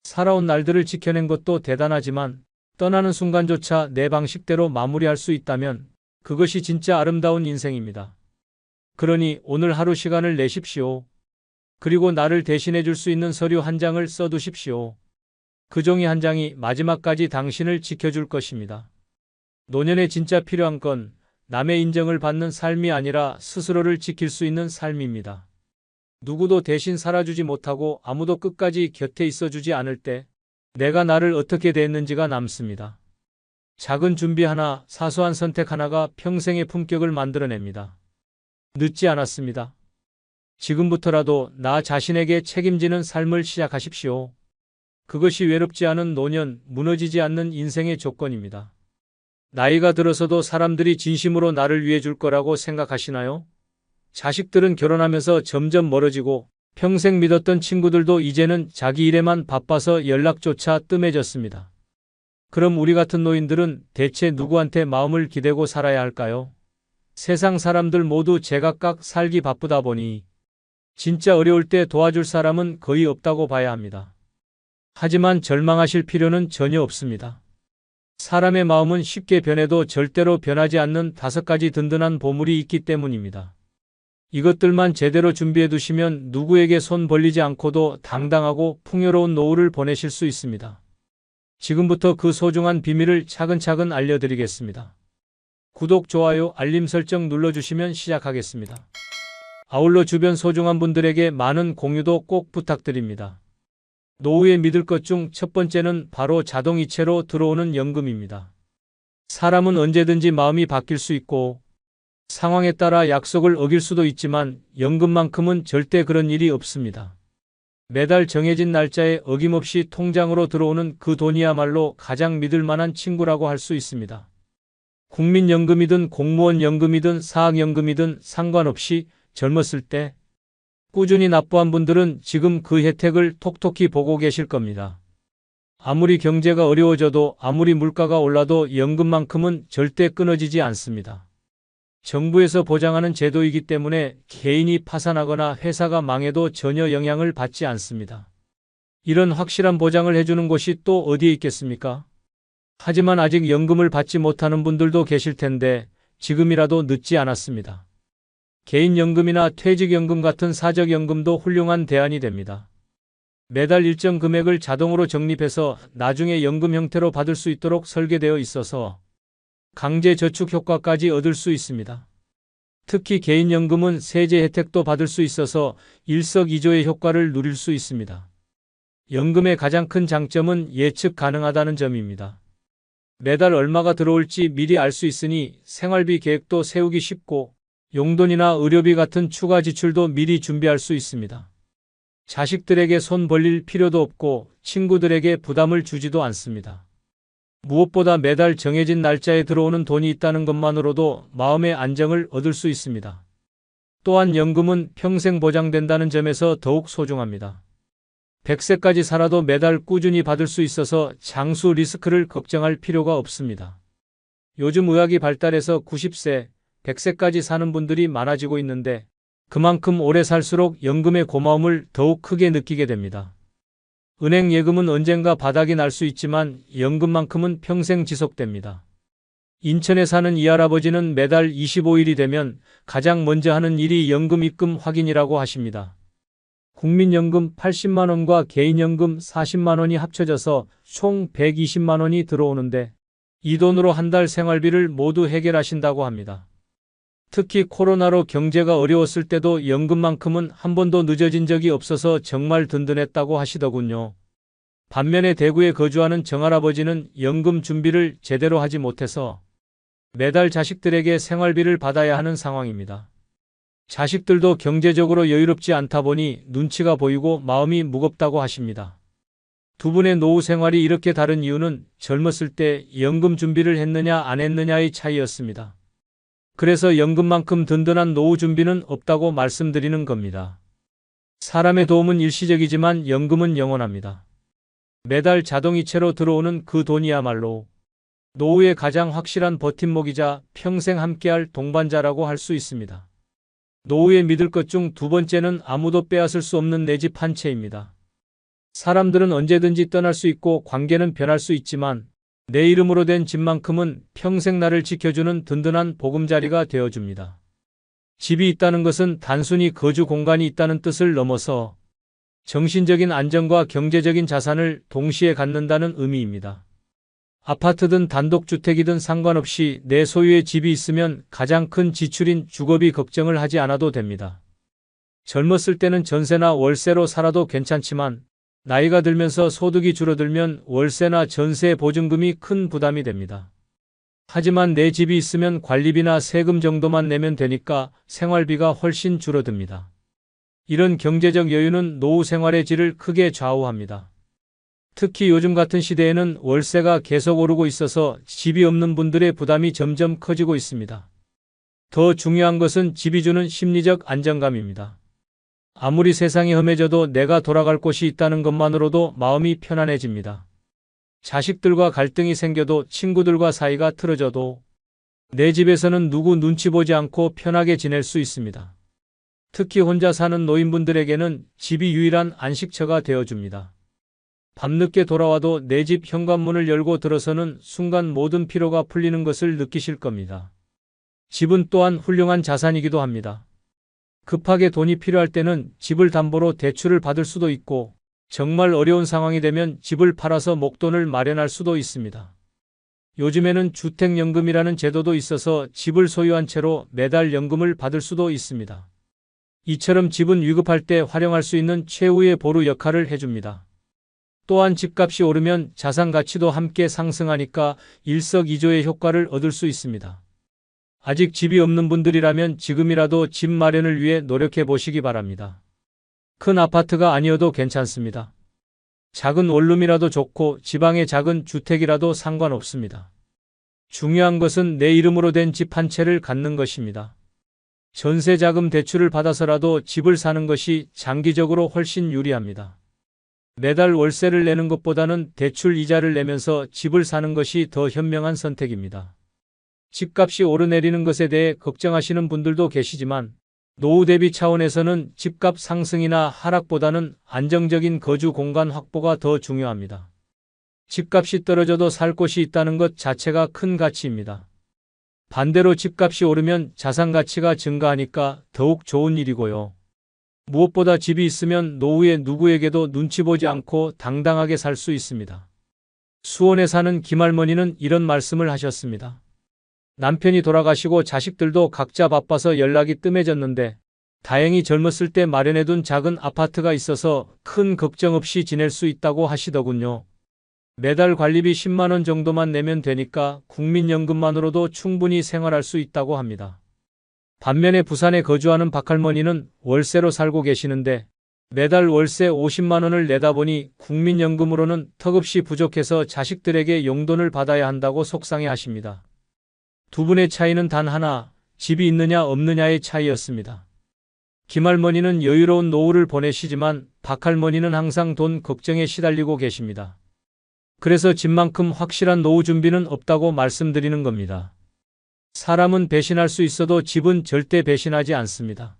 살아온 날들을 지켜낸 것도 대단하지만 떠나는 순간조차 내 방식대로 마무리할 수 있다면 그것이 진짜 아름다운 인생입니다. 그러니 오늘 하루 시간을 내십시오. 그리고 나를 대신해 줄 수 있는 서류 한 장을 써두십시오. 그 종이 한 장이 마지막까지 당신을 지켜줄 것입니다. 노년에 진짜 필요한 건 남의 인정을 받는 삶이 아니라 스스로를 지킬 수 있는 삶입니다. 누구도 대신 살아주지 못하고 아무도 끝까지 곁에 있어주지 않을 때 내가 나를 어떻게 대했는지가 남습니다. 작은 준비 하나, 사소한 선택 하나가 평생의 품격을 만들어냅니다. 늦지 않았습니다. 지금부터라도 나 자신에게 책임지는 삶을 시작하십시오. 그것이 외롭지 않은 노년, 무너지지 않는 인생의 조건입니다. 나이가 들어서도 사람들이 진심으로 나를 위해 줄 거라고 생각하시나요? 자식들은 결혼하면서 점점 멀어지고 평생 믿었던 친구들도 이제는 자기 일에만 바빠서 연락조차 뜸해졌습니다. 그럼 우리 같은 노인들은 대체 누구한테 마음을 기대고 살아야 할까요? 세상 사람들 모두 제각각 살기 바쁘다 보니 진짜 어려울 때 도와줄 사람은 거의 없다고 봐야 합니다. 하지만 절망하실 필요는 전혀 없습니다. 사람의 마음은 쉽게 변해도 절대로 변하지 않는 5가지 든든한 보물이 있기 때문입니다. 이것들만 제대로 준비해 두시면 누구에게 손 벌리지 않고도 당당하고 풍요로운 노후를 보내실 수 있습니다. 지금부터 그 소중한 비밀을 차근차근 알려드리겠습니다. 구독, 좋아요, 알림 설정 눌러주시면 시작하겠습니다. 아울러 주변 소중한 분들에게 많은 공유도 꼭 부탁드립니다. 노후에 믿을 것 중 첫 번째는 바로 자동이체로 들어오는 연금입니다. 사람은 언제든지 마음이 바뀔 수 있고 상황에 따라 약속을 어길 수도 있지만 연금만큼은 절대 그런 일이 없습니다. 매달 정해진 날짜에 어김없이 통장으로 들어오는 그 돈이야말로 가장 믿을 만한 친구라고 할 수 있습니다. 국민연금이든 공무원 연금이든 사학연금이든 상관없이 젊었을 때 꾸준히 납부한 분들은 지금 그 혜택을 톡톡히 보고 계실 겁니다. 아무리 경제가 어려워져도 아무리 물가가 올라도 연금만큼은 절대 끊어지지 않습니다. 정부에서 보장하는 제도이기 때문에 개인이 파산하거나 회사가 망해도 전혀 영향을 받지 않습니다. 이런 확실한 보장을 해주는 곳이 또 어디에 있겠습니까? 하지만 아직 연금을 받지 못하는 분들도 계실 텐데 지금이라도 늦지 않았습니다. 개인연금이나 퇴직연금 같은 사적연금도 훌륭한 대안이 됩니다. 매달 일정 금액을 자동으로 적립해서 나중에 연금 형태로 받을 수 있도록 설계되어 있어서 강제 저축 효과까지 얻을 수 있습니다. 특히 개인연금은 세제 혜택도 받을 수 있어서 일석이조의 효과를 누릴 수 있습니다. 연금의 가장 큰 장점은 예측 가능하다는 점입니다. 매달 얼마가 들어올지 미리 알 수 있으니 생활비 계획도 세우기 쉽고 용돈이나 의료비 같은 추가 지출도 미리 준비할 수 있습니다. 자식들에게 손 벌릴 필요도 없고 친구들에게 부담을 주지도 않습니다. 무엇보다 매달 정해진 날짜에 들어오는 돈이 있다는 것만으로도 마음의 안정을 얻을 수 있습니다. 또한 연금은 평생 보장된다는 점에서 더욱 소중합니다. 100세까지 살아도 매달 꾸준히 받을 수 있어서 장수 리스크를 걱정할 필요가 없습니다. 요즘 의학이 발달해서 90세, 100세까지 사는 분들이 많아지고 있는데 그만큼 오래 살수록 연금의 고마움을 더욱 크게 느끼게 됩니다. 은행 예금은 언젠가 바닥이 날 수 있지만 연금만큼은 평생 지속됩니다. 인천에 사는 이 할아버지는 매달 25일이 되면 가장 먼저 하는 일이 연금 입금 확인이라고 하십니다. 국민연금 80만 원과 개인연금 40만 원이 합쳐져서 총 120만 원이 들어오는데 이 돈으로 한 달 생활비를 모두 해결하신다고 합니다. 특히 코로나로 경제가 어려웠을 때도 연금만큼은 한 번도 늦어진 적이 없어서 정말 든든했다고 하시더군요. 반면에 대구에 거주하는 정할아버지는 연금 준비를 제대로 하지 못해서 매달 자식들에게 생활비를 받아야 하는 상황입니다. 자식들도 경제적으로 여유롭지 않다 보니 눈치가 보이고 마음이 무겁다고 하십니다. 두 분의 노후 생활이 이렇게 다른 이유는 젊었을 때 연금 준비를 했느냐 안 했느냐의 차이였습니다. 그래서 연금만큼 든든한 노후 준비는 없다고 말씀드리는 겁니다. 사람의 도움은 일시적이지만 연금은 영원합니다. 매달 자동이체로 들어오는 그 돈이야말로 노후의 가장 확실한 버팀목이자 평생 함께할 동반자라고 할 수 있습니다. 노후에 믿을 것 중 두 번째는 아무도 빼앗을 수 없는 내 집 한 채입니다. 사람들은 언제든지 떠날 수 있고 관계는 변할 수 있지만 내 이름으로 된 집만큼은 평생 나를 지켜주는 든든한 보금자리가 되어줍니다. 집이 있다는 것은 단순히 거주 공간이 있다는 뜻을 넘어서 정신적인 안정과 경제적인 자산을 동시에 갖는다는 의미입니다. 아파트든 단독주택이든 상관없이 내 소유의 집이 있으면 가장 큰 지출인 주거비 걱정을 하지 않아도 됩니다. 젊었을 때는 전세나 월세로 살아도 괜찮지만 나이가 들면서 소득이 줄어들면 월세나 전세 보증금이 큰 부담이 됩니다. 하지만 내 집이 있으면 관리비나 세금 정도만 내면 되니까 생활비가 훨씬 줄어듭니다. 이런 경제적 여유는 노후 생활의 질을 크게 좌우합니다. 특히 요즘 같은 시대에는 월세가 계속 오르고 있어서 집이 없는 분들의 부담이 점점 커지고 있습니다. 더 중요한 것은 집이 주는 심리적 안정감입니다. 아무리 세상이 험해져도 내가 돌아갈 곳이 있다는 것만으로도 마음이 편안해집니다. 자식들과 갈등이 생겨도 친구들과 사이가 틀어져도 내 집에서는 누구 눈치 보지 않고 편하게 지낼 수 있습니다. 특히 혼자 사는 노인분들에게는 집이 유일한 안식처가 되어줍니다. 밤늦게 돌아와도 내 집 현관문을 열고 들어서는 순간 모든 피로가 풀리는 것을 느끼실 겁니다. 집은 또한 훌륭한 자산이기도 합니다. 급하게 돈이 필요할 때는 집을 담보로 대출을 받을 수도 있고 정말 어려운 상황이 되면 집을 팔아서 목돈을 마련할 수도 있습니다. 요즘에는 주택연금이라는 제도도 있어서 집을 소유한 채로 매달 연금을 받을 수도 있습니다. 이처럼 집은 위급할 때 활용할 수 있는 최후의 보루 역할을 해줍니다. 또한 집값이 오르면 자산 가치도 함께 상승하니까 일석이조의 효과를 얻을 수 있습니다. 아직 집이 없는 분들이라면 지금이라도 집 마련을 위해 노력해 보시기 바랍니다. 큰 아파트가 아니어도 괜찮습니다. 작은 원룸이라도 좋고 지방의 작은 주택이라도 상관없습니다. 중요한 것은 내 이름으로 된 집 한 채를 갖는 것입니다. 전세 자금 대출을 받아서라도 집을 사는 것이 장기적으로 훨씬 유리합니다. 매달 월세를 내는 것보다는 대출 이자를 내면서 집을 사는 것이 더 현명한 선택입니다. 집값이 오르내리는 것에 대해 걱정하시는 분들도 계시지만 노후 대비 차원에서는 집값 상승이나 하락보다는 안정적인 거주 공간 확보가 더 중요합니다. 집값이 떨어져도 살 곳이 있다는 것 자체가 큰 가치입니다. 반대로 집값이 오르면 자산 가치가 증가하니까 더욱 좋은 일이고요. 무엇보다 집이 있으면 노후에 누구에게도 눈치 보지 않고 당당하게 살 수 있습니다. 수원에 사는 김할머니는 이런 말씀을 하셨습니다. 남편이 돌아가시고 자식들도 각자 바빠서 연락이 뜸해졌는데 다행히 젊었을 때 마련해둔 작은 아파트가 있어서 큰 걱정 없이 지낼 수 있다고 하시더군요. 매달 관리비 10만 원 정도만 내면 되니까 국민연금만으로도 충분히 생활할 수 있다고 합니다. 반면에 부산에 거주하는 박할머니는 월세로 살고 계시는데 매달 월세 50만 원을 내다 보니 국민연금으로는 턱없이 부족해서 자식들에게 용돈을 받아야 한다고 속상해 하십니다. 두 분의 차이는 단 하나, 집이 있느냐 없느냐의 차이였습니다. 김할머니는 여유로운 노후를 보내시지만 박할머니는 항상 돈 걱정에 시달리고 계십니다. 그래서 집만큼 확실한 노후 준비는 없다고 말씀드리는 겁니다. 사람은 배신할 수 있어도 집은 절대 배신하지 않습니다.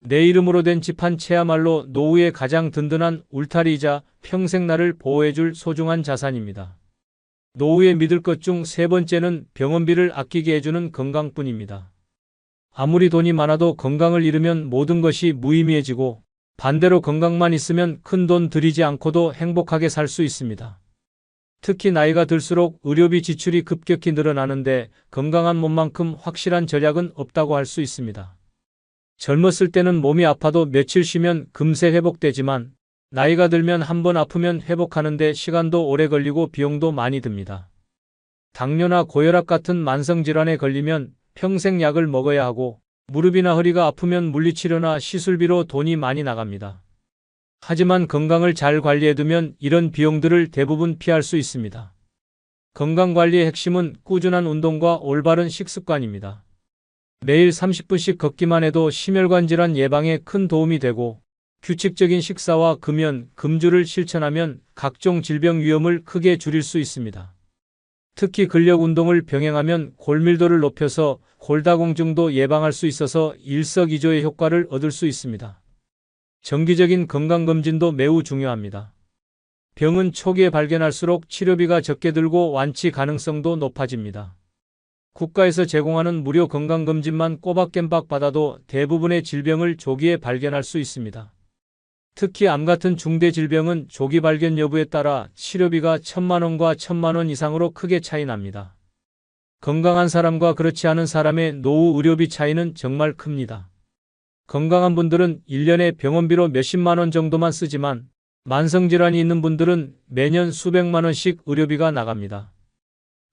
내 이름으로 된 집 한 채야말로 노후의 가장 든든한 울타리이자 평생 나를 보호해줄 소중한 자산입니다. 노후에 믿을 것 중 세 번째는 병원비를 아끼게 해주는 건강뿐입니다. 아무리 돈이 많아도 건강을 잃으면 모든 것이 무의미해지고 반대로 건강만 있으면 큰 돈 들이지 않고도 행복하게 살 수 있습니다. 특히 나이가 들수록 의료비 지출이 급격히 늘어나는데 건강한 몸만큼 확실한 전략은 없다고 할 수 있습니다. 젊었을 때는 몸이 아파도 며칠 쉬면 금세 회복되지만 나이가 들면 한 번 아프면 회복하는데 시간도 오래 걸리고 비용도 많이 듭니다. 당뇨나 고혈압 같은 만성질환에 걸리면 평생 약을 먹어야 하고 무릎이나 허리가 아프면 물리치료나 시술비로 돈이 많이 나갑니다. 하지만 건강을 잘 관리해두면 이런 비용들을 대부분 피할 수 있습니다. 건강관리의 핵심은 꾸준한 운동과 올바른 식습관입니다. 매일 30분씩 걷기만 해도 심혈관 질환 예방에 큰 도움이 되고 규칙적인 식사와 금연, 금주를 실천하면 각종 질병 위험을 크게 줄일 수 있습니다. 특히 근력 운동을 병행하면 골밀도를 높여서 골다공증도 예방할 수 있어서 일석이조의 효과를 얻을 수 있습니다. 정기적인 건강검진도 매우 중요합니다. 병은 초기에 발견할수록 치료비가 적게 들고 완치 가능성도 높아집니다. 국가에서 제공하는 무료 건강검진만 꼬박겜박 받아도 대부분의 질병을 조기에 발견할 수 있습니다. 특히 암 같은 중대 질병은 조기 발견 여부에 따라 치료비가 1,000만 원과 1,000만 원 이상으로 크게 차이 납니다. 건강한 사람과 그렇지 않은 사람의 노후 의료비 차이는 정말 큽니다. 건강한 분들은 1년에 병원비로 몇십만 원 정도만 쓰지만 만성질환이 있는 분들은 매년 수백만 원씩 의료비가 나갑니다.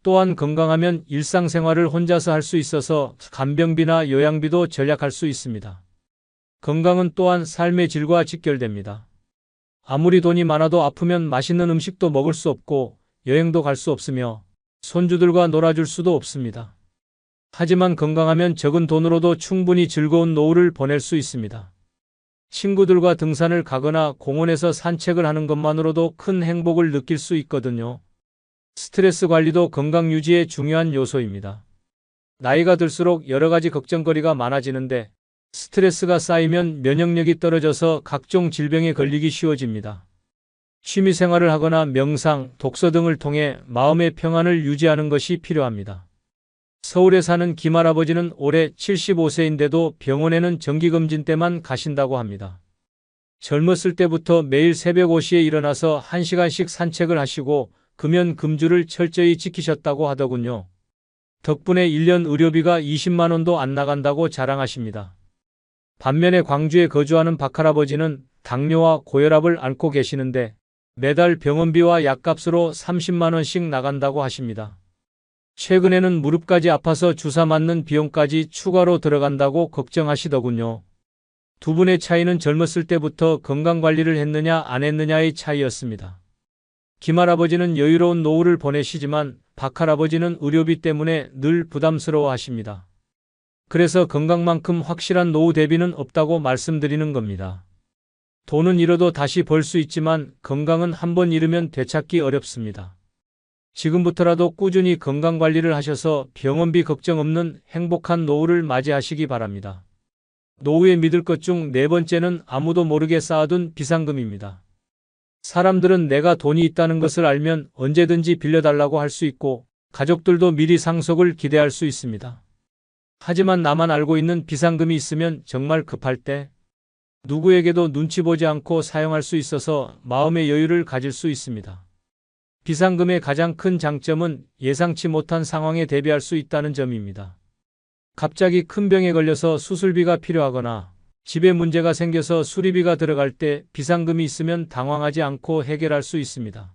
또한 건강하면 일상생활을 혼자서 할 수 있어서 간병비나 요양비도 절약할 수 있습니다. 건강은 또한 삶의 질과 직결됩니다. 아무리 돈이 많아도 아프면 맛있는 음식도 먹을 수 없고 여행도 갈 수 없으며 손주들과 놀아줄 수도 없습니다. 하지만 건강하면 적은 돈으로도 충분히 즐거운 노후를 보낼 수 있습니다. 친구들과 등산을 가거나 공원에서 산책을 하는 것만으로도 큰 행복을 느낄 수 있거든요. 스트레스 관리도 건강 유지의 중요한 요소입니다. 나이가 들수록 여러 가지 걱정거리가 많아지는데 스트레스가 쌓이면 면역력이 떨어져서 각종 질병에 걸리기 쉬워집니다. 취미 생활을 하거나 명상, 독서 등을 통해 마음의 평안을 유지하는 것이 필요합니다. 서울에 사는 김할아버지는 올해 75세인데도 병원에는 정기검진 때만 가신다고 합니다. 젊었을 때부터 매일 새벽 5시에 일어나서 1시간씩 산책을 하시고 금연 금주를 철저히 지키셨다고 하더군요. 덕분에 1년 의료비가 20만 원도 안 나간다고 자랑하십니다. 반면에 광주에 거주하는 박할아버지는 당뇨와 고혈압을 앓고 계시는데 매달 병원비와 약값으로 30만 원씩 나간다고 하십니다. 최근에는 무릎까지 아파서 주사 맞는 비용까지 추가로 들어간다고 걱정하시더군요. 두 분의 차이는 젊었을 때부터 건강관리를 했느냐 안 했느냐의 차이였습니다. 김할아버지는 여유로운 노후를 보내시지만 박할아버지는 의료비 때문에 늘 부담스러워 하십니다. 그래서 건강만큼 확실한 노후 대비는 없다고 말씀드리는 겁니다. 돈은 잃어도 다시 벌 수 있지만 건강은 한번 잃으면 되찾기 어렵습니다. 지금부터라도 꾸준히 건강관리를 하셔서 병원비 걱정 없는 행복한 노후를 맞이하시기 바랍니다. 노후에 믿을 것 중 네 번째는 아무도 모르게 쌓아둔 비상금입니다. 사람들은 내가 돈이 있다는 것을 알면 언제든지 빌려달라고 할 수 있고 가족들도 미리 상속을 기대할 수 있습니다. 하지만 나만 알고 있는 비상금이 있으면 정말 급할 때 누구에게도 눈치 보지 않고 사용할 수 있어서 마음의 여유를 가질 수 있습니다. 비상금의 가장 큰 장점은 예상치 못한 상황에 대비할 수 있다는 점입니다. 갑자기 큰 병에 걸려서 수술비가 필요하거나 집에 문제가 생겨서 수리비가 들어갈 때 비상금이 있으면 당황하지 않고 해결할 수 있습니다.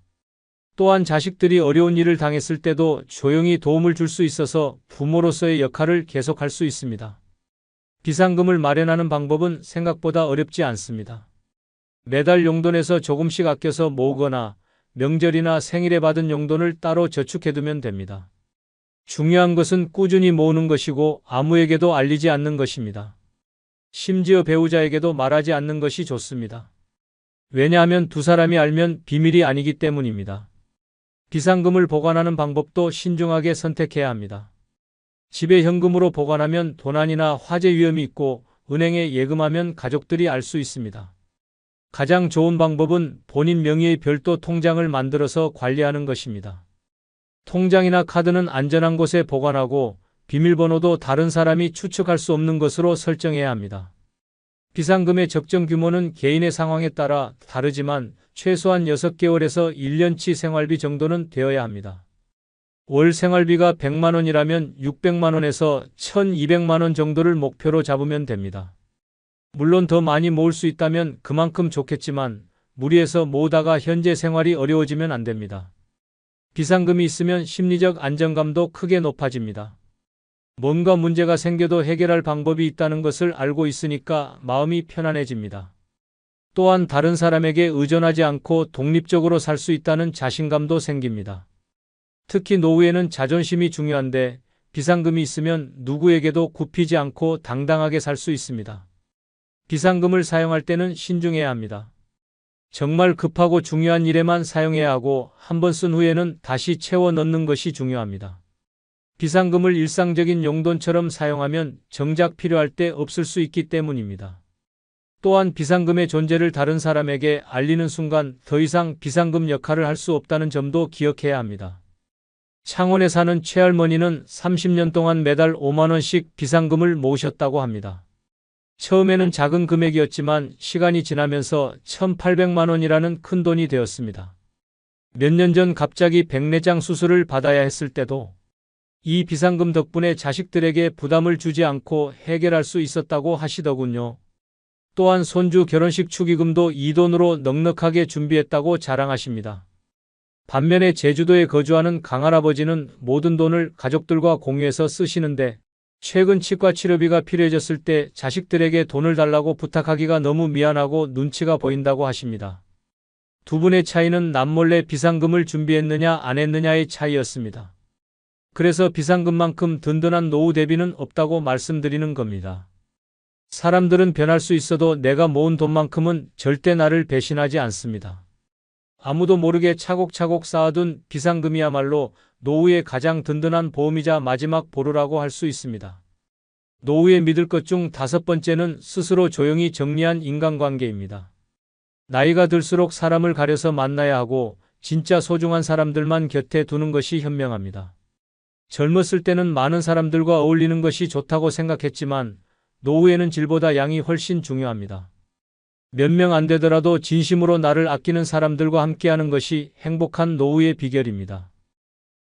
또한 자식들이 어려운 일을 당했을 때도 조용히 도움을 줄 수 있어서 부모로서의 역할을 계속할 수 있습니다. 비상금을 마련하는 방법은 생각보다 어렵지 않습니다. 매달 용돈에서 조금씩 아껴서 모으거나 명절이나 생일에 받은 용돈을 따로 저축해두면 됩니다. 중요한 것은 꾸준히 모으는 것이고 아무에게도 알리지 않는 것입니다. 심지어 배우자에게도 말하지 않는 것이 좋습니다. 왜냐하면 두 사람이 알면 비밀이 아니기 때문입니다. 비상금을 보관하는 방법도 신중하게 선택해야 합니다. 집에 현금으로 보관하면 도난이나 화재 위험이 있고 은행에 예금하면 가족들이 알 수 있습니다. 가장 좋은 방법은 본인 명의의 별도 통장을 만들어서 관리하는 것입니다. 통장이나 카드는 안전한 곳에 보관하고 비밀번호도 다른 사람이 추측할 수 없는 것으로 설정해야 합니다. 비상금의 적정 규모는 개인의 상황에 따라 다르지만 최소한 6개월에서 1년치 생활비 정도는 되어야 합니다. 월 생활비가 100만 원이라면 600만 원에서 1200만 원 정도를 목표로 잡으면 됩니다. 물론 더 많이 모을 수 있다면 그만큼 좋겠지만 무리해서 모으다가 현재 생활이 어려워지면 안 됩니다. 비상금이 있으면 심리적 안정감도 크게 높아집니다. 뭔가 문제가 생겨도 해결할 방법이 있다는 것을 알고 있으니까 마음이 편안해집니다. 또한 다른 사람에게 의존하지 않고 독립적으로 살 수 있다는 자신감도 생깁니다. 특히 노후에는 자존심이 중요한데 비상금이 있으면 누구에게도 굽히지 않고 당당하게 살 수 있습니다. 비상금을 사용할 때는 신중해야 합니다. 정말 급하고 중요한 일에만 사용해야 하고 한 번 쓴 후에는 다시 채워 넣는 것이 중요합니다. 비상금을 일상적인 용돈처럼 사용하면 정작 필요할 때 없을 수 있기 때문입니다. 또한 비상금의 존재를 다른 사람에게 알리는 순간 더 이상 비상금 역할을 할 수 없다는 점도 기억해야 합니다. 창원에 사는 최할머니는 30년 동안 매달 5만 원씩 비상금을 모으셨다고 합니다. 처음에는 작은 금액이었지만 시간이 지나면서 1,800만 원이라는 큰 돈이 되었습니다. 몇 년 전 갑자기 백내장 수술을 받아야 했을 때도 이 비상금 덕분에 자식들에게 부담을 주지 않고 해결할 수 있었다고 하시더군요. 또한 손주 결혼식 축의금도 이 돈으로 넉넉하게 준비했다고 자랑하십니다. 반면에 제주도에 거주하는 강할아버지는 모든 돈을 가족들과 공유해서 쓰시는데 최근 치과 치료비가 필요해졌을 때 자식들에게 돈을 달라고 부탁하기가 너무 미안하고 눈치가 보인다고 하십니다. 두 분의 차이는 남몰래 비상금을 준비했느냐 안 했느냐의 차이였습니다. 그래서 비상금만큼 든든한 노후 대비는 없다고 말씀드리는 겁니다. 사람들은 변할 수 있어도 내가 모은 돈만큼은 절대 나를 배신하지 않습니다. 아무도 모르게 차곡차곡 쌓아둔 비상금이야말로 노후의 가장 든든한 보험이자 마지막 보루라고 할 수 있습니다. 노후에 믿을 것 중 5번째는 스스로 조용히 정리한 인간관계입니다. 나이가 들수록 사람을 가려서 만나야 하고 진짜 소중한 사람들만 곁에 두는 것이 현명합니다. 젊었을 때는 많은 사람들과 어울리는 것이 좋다고 생각했지만 노후에는 질보다 양이 훨씬 중요합니다. 몇 명 안 되더라도 진심으로 나를 아끼는 사람들과 함께하는 것이 행복한 노후의 비결입니다.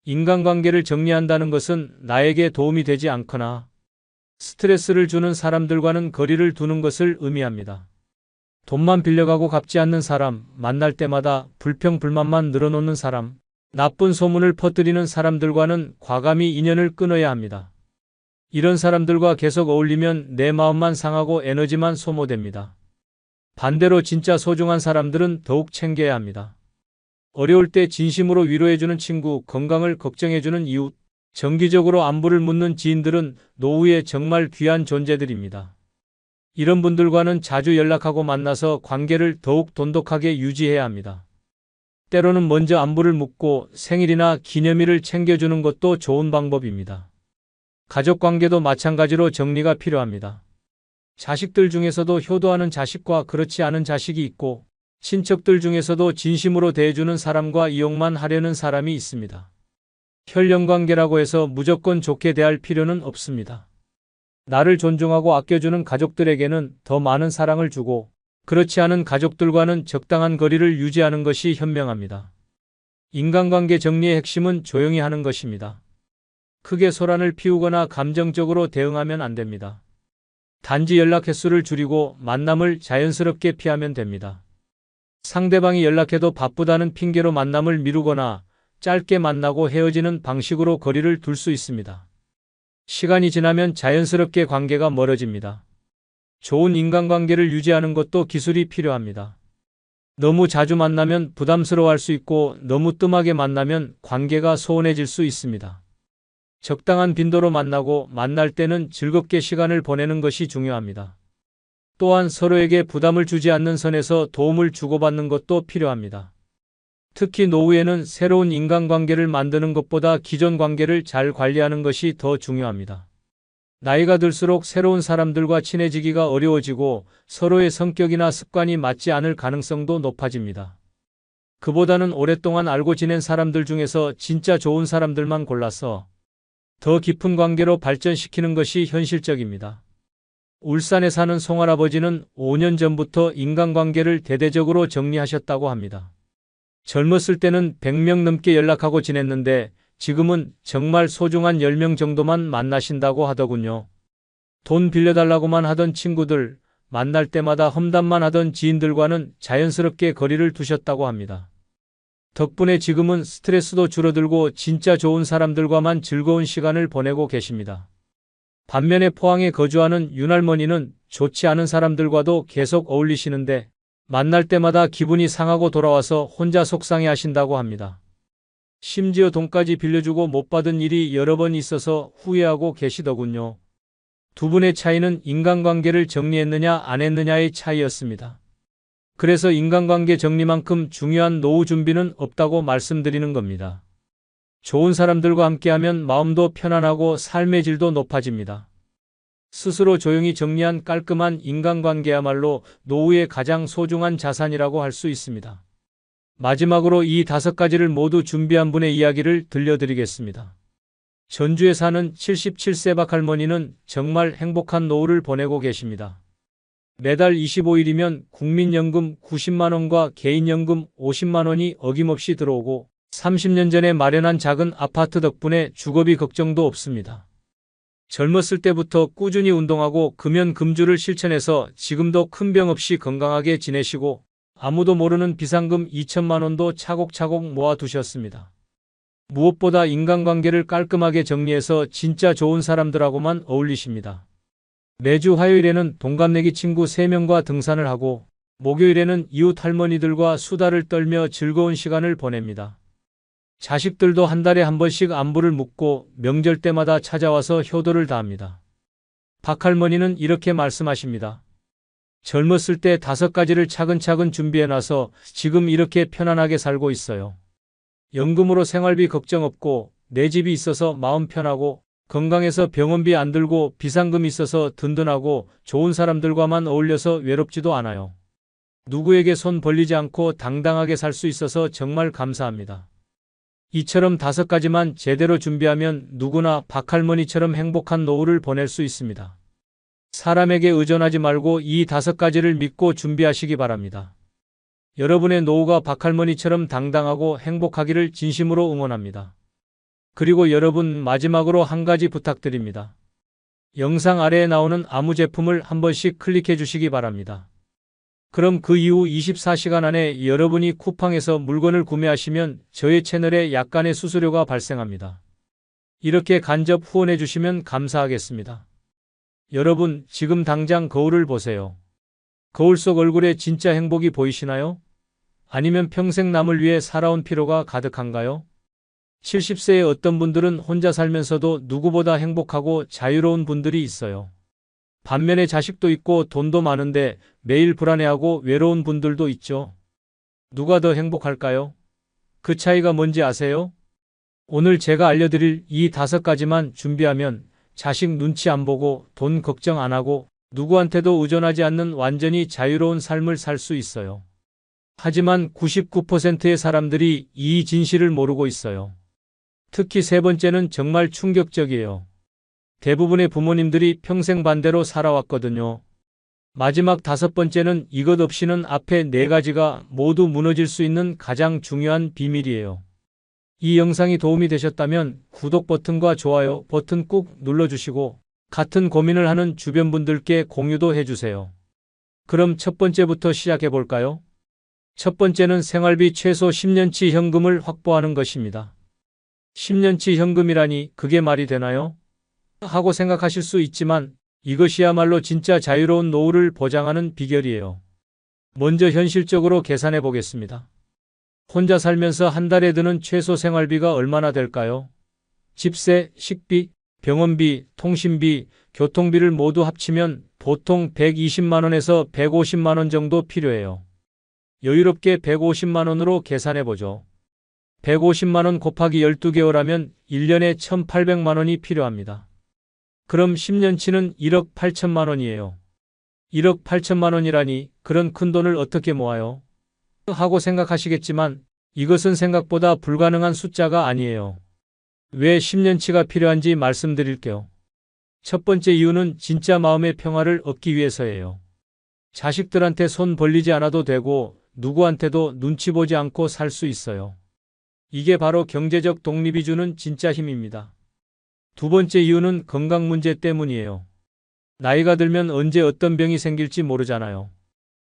인간관계를 정리한다는 것은 나에게 도움이 되지 않거나 스트레스를 주는 사람들과는 거리를 두는 것을 의미합니다. 돈만 빌려가고 갚지 않는 사람, 만날 때마다 불평불만만 늘어놓는 사람, 나쁜 소문을 퍼뜨리는 사람들과는 과감히 인연을 끊어야 합니다. 이런 사람들과 계속 어울리면 내 마음만 상하고 에너지만 소모됩니다. 반대로 진짜 소중한 사람들은 더욱 챙겨야 합니다. 어려울 때 진심으로 위로해주는 친구, 건강을 걱정해주는 이웃, 정기적으로 안부를 묻는 지인들은 노후에 정말 귀한 존재들입니다. 이런 분들과는 자주 연락하고 만나서 관계를 더욱 돈독하게 유지해야 합니다. 때로는 먼저 안부를 묻고 생일이나 기념일을 챙겨주는 것도 좋은 방법입니다. 가족관계도 마찬가지로 정리가 필요합니다. 자식들 중에서도 효도하는 자식과 그렇지 않은 자식이 있고 친척들 중에서도 진심으로 대해주는 사람과 이용만 하려는 사람이 있습니다. 혈연관계라고 해서 무조건 좋게 대할 필요는 없습니다. 나를 존중하고 아껴주는 가족들에게는 더 많은 사랑을 주고 그렇지 않은 가족들과는 적당한 거리를 유지하는 것이 현명합니다. 인간관계 정리의 핵심은 조용히 하는 것입니다. 크게 소란을 피우거나 감정적으로 대응하면 안 됩니다. 단지 연락 횟수를 줄이고 만남을 자연스럽게 피하면 됩니다. 상대방이 연락해도 바쁘다는 핑계로 만남을 미루거나 짧게 만나고 헤어지는 방식으로 거리를 둘 수 있습니다. 시간이 지나면 자연스럽게 관계가 멀어집니다. 좋은 인간관계를 유지하는 것도 기술이 필요합니다. 너무 자주 만나면 부담스러워할 수 있고 너무 뜸하게 만나면 관계가 소원해질 수 있습니다. 적당한 빈도로 만나고 만날 때는 즐겁게 시간을 보내는 것이 중요합니다. 또한 서로에게 부담을 주지 않는 선에서 도움을 주고받는 것도 필요합니다. 특히 노후에는 새로운 인간관계를 만드는 것보다 기존 관계를 잘 관리하는 것이 더 중요합니다. 나이가 들수록 새로운 사람들과 친해지기가 어려워지고 서로의 성격이나 습관이 맞지 않을 가능성도 높아집니다. 그보다는 오랫동안 알고 지낸 사람들 중에서 진짜 좋은 사람들만 골라서 더 깊은 관계로 발전시키는 것이 현실적입니다. 울산에 사는 송할아버지는 5년 전부터 인간관계를 대대적으로 정리하셨다고 합니다. 젊었을 때는 100명 넘게 연락하고 지냈는데 지금은 정말 소중한 10명 정도만 만나신다고 하더군요. 돈 빌려달라고만 하던 친구들, 만날 때마다 험담만 하던 지인들과는 자연스럽게 거리를 두셨다고 합니다. 덕분에 지금은 스트레스도 줄어들고 진짜 좋은 사람들과만 즐거운 시간을 보내고 계십니다. 반면에 포항에 거주하는 윤할머니는 좋지 않은 사람들과도 계속 어울리시는데 만날 때마다 기분이 상하고 돌아와서 혼자 속상해 하신다고 합니다. 심지어 돈까지 빌려주고 못 받은 일이 여러 번 있어서 후회하고 계시더군요. 두 분의 차이는 인간관계를 정리했느냐 안 했느냐의 차이였습니다. 그래서 인간관계 정리만큼 중요한 노후 준비는 없다고 말씀드리는 겁니다. 좋은 사람들과 함께하면 마음도 편안하고 삶의 질도 높아집니다. 스스로 조용히 정리한 깔끔한 인간관계야말로 노후의 가장 소중한 자산이라고 할 수 있습니다. 마지막으로 이 5가지를 모두 준비한 분의 이야기를 들려드리겠습니다. 전주에 사는 77세 박할머니는 정말 행복한 노후를 보내고 계십니다. 매달 25일이면 국민연금 90만 원과 개인연금 50만 원이 어김없이 들어오고 30년 전에 마련한 작은 아파트 덕분에 주거비 걱정도 없습니다. 젊었을 때부터 꾸준히 운동하고 금연금주를 실천해서 지금도 큰 병 없이 건강하게 지내시고 아무도 모르는 비상금 2천만 원도 차곡차곡 모아두셨습니다. 무엇보다 인간관계를 깔끔하게 정리해서 진짜 좋은 사람들하고만 어울리십니다. 매주 화요일에는 동갑내기 친구 3명과 등산을 하고 목요일에는 이웃 할머니들과 수다를 떨며 즐거운 시간을 보냅니다. 자식들도 한 달에 한 번씩 안부를 묻고 명절 때마다 찾아와서 효도를 다합니다. 박할머니는 이렇게 말씀하십니다. 젊었을 때 5가지를 차근차근 준비해놔서 지금 이렇게 편안하게 살고 있어요. 연금으로 생활비 걱정 없고 내 집이 있어서 마음 편하고 건강해서 병원비 안 들고 비상금 있어서 든든하고 좋은 사람들과만 어울려서 외롭지도 않아요. 누구에게 손 벌리지 않고 당당하게 살 수 있어서 정말 감사합니다. 이처럼 5가지만 제대로 준비하면 누구나 박할머니처럼 행복한 노후를 보낼 수 있습니다. 사람에게 의존하지 말고 이 5가지를 믿고 준비하시기 바랍니다. 여러분의 노후가 박할머니처럼 당당하고 행복하기를 진심으로 응원합니다. 그리고 여러분 마지막으로 한 가지 부탁드립니다. 영상 아래에 나오는 아무 제품을 한 번씩 클릭해 주시기 바랍니다. 그럼 그 이후 24시간 안에 여러분이 쿠팡에서 물건을 구매하시면 저의 채널에 약간의 수수료가 발생합니다. 이렇게 간접 후원해 주시면 감사하겠습니다. 여러분, 지금 당장 거울을 보세요. 거울 속 얼굴에 진짜 행복이 보이시나요? 아니면 평생 남을 위해 살아온 피로가 가득한가요? 70세의 어떤 분들은 혼자 살면서도 누구보다 행복하고 자유로운 분들이 있어요. 반면에 자식도 있고 돈도 많은데 매일 불안해하고 외로운 분들도 있죠. 누가 더 행복할까요? 그 차이가 뭔지 아세요? 오늘 제가 알려드릴 이 5가지만 준비하면 자식 눈치 안 보고 돈 걱정 안 하고 누구한테도 의존하지 않는 완전히 자유로운 삶을 살 수 있어요. 하지만 99%의 사람들이 이 진실을 모르고 있어요. 특히 3번째는 정말 충격적이에요. 대부분의 부모님들이 평생 반대로 살아왔거든요. 마지막 5번째는 이것 없이는 앞에 4가지가 모두 무너질 수 있는 가장 중요한 비밀이에요. 이 영상이 도움이 되셨다면 구독 버튼과 좋아요 버튼 꾹 눌러주시고 같은 고민을 하는 주변 분들께 공유도 해주세요. 그럼 첫 번째부터 시작해 볼까요? 첫 번째는 생활비 최소 10년치 현금을 확보하는 것입니다. 10년치 현금이라니 그게 말이 되나요? 하고 생각하실 수 있지만 이것이야말로 진짜 자유로운 노후를 보장하는 비결이에요. 먼저 현실적으로 계산해 보겠습니다. 혼자 살면서 한 달에 드는 최소 생활비가 얼마나 될까요? 집세, 식비, 병원비, 통신비, 교통비를 모두 합치면 보통 120만 원에서 150만 원 정도 필요해요. 여유롭게 150만 원으로 계산해 보죠. 150만 원 곱하기 12개월 하면 1년에 1,800만 원이 필요합니다. 그럼 10년치는 1억 8천만 원이에요. 1억 8천만 원이라니 그런 큰 돈을 어떻게 모아요? 하고 생각하시겠지만 이것은 생각보다 불가능한 숫자가 아니에요. 왜 10년치가 필요한지 말씀드릴게요. 첫 번째 이유는 진짜 마음의 평화를 얻기 위해서예요. 자식들한테 손 벌리지 않아도 되고 누구한테도 눈치 보지 않고 살 수 있어요. 이게 바로 경제적 독립이 주는 진짜 힘입니다. 두 번째 이유는 건강 문제 때문이에요. 나이가 들면 언제 어떤 병이 생길지 모르잖아요.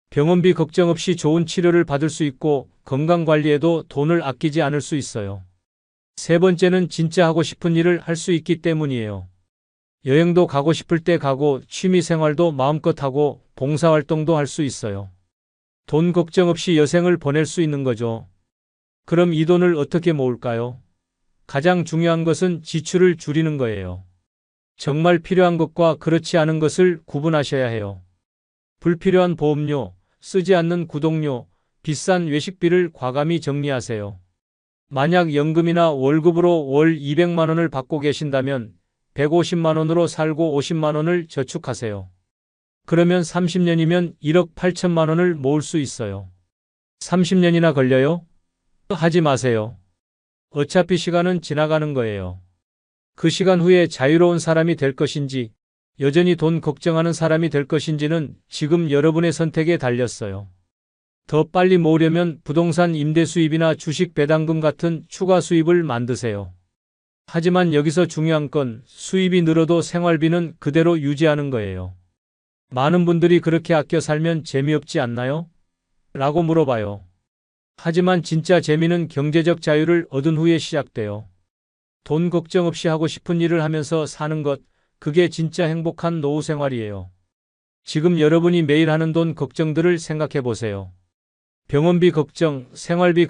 병원비 걱정 없이 좋은 치료를 받을 수 있고 건강 관리에도 돈을 아끼지 않을 수 있어요. 세 번째는 진짜 하고 싶은 일을 할 수 있기 때문이에요. 여행도 가고 싶을 때 가고 취미 생활도 마음껏 하고 봉사활동도 할 수 있어요. 돈 걱정 없이 여생을 보낼 수 있는 거죠. 그럼 이 돈을 어떻게 모을까요? 가장 중요한 것은 지출을 줄이는 거예요. 정말 필요한 것과 그렇지 않은 것을 구분하셔야 해요. 불필요한 보험료, 쓰지 않는 구독료, 비싼 외식비를 과감히 정리하세요. 만약 연금이나 월급으로 월 200만 원을 받고 계신다면 150만 원으로 살고 50만 원을 저축하세요. 그러면 30년이면 1억 8천만 원을 모을 수 있어요. 30년이나 걸려요? 하지 마세요. 어차피 시간은 지나가는 거예요. 그 시간 후에 자유로운 사람이 될 것인지, 여전히 돈 걱정하는 사람이 될 것인지는 지금 여러분의 선택에 달렸어요. 더 빨리 모으려면 부동산 임대 수입이나 주식 배당금 같은 추가 수입을 만드세요. 하지만 여기서 중요한 건 수입이 늘어도 생활비는 그대로 유지하는 거예요. 많은 분들이 그렇게 아껴 살면 재미없지 않나요? 라고 물어봐요. 하지만 진짜 재미는 경제적 자유를 얻은 후에 시작돼요. 돈 걱정 없이 하고 싶은 일을 하면서 사는 것, 그게 진짜 행복한 노후 생활이에요. 지금 여러분이 매일 하는 돈 걱정들을 생각해 보세요. 병원비 걱정, 생활비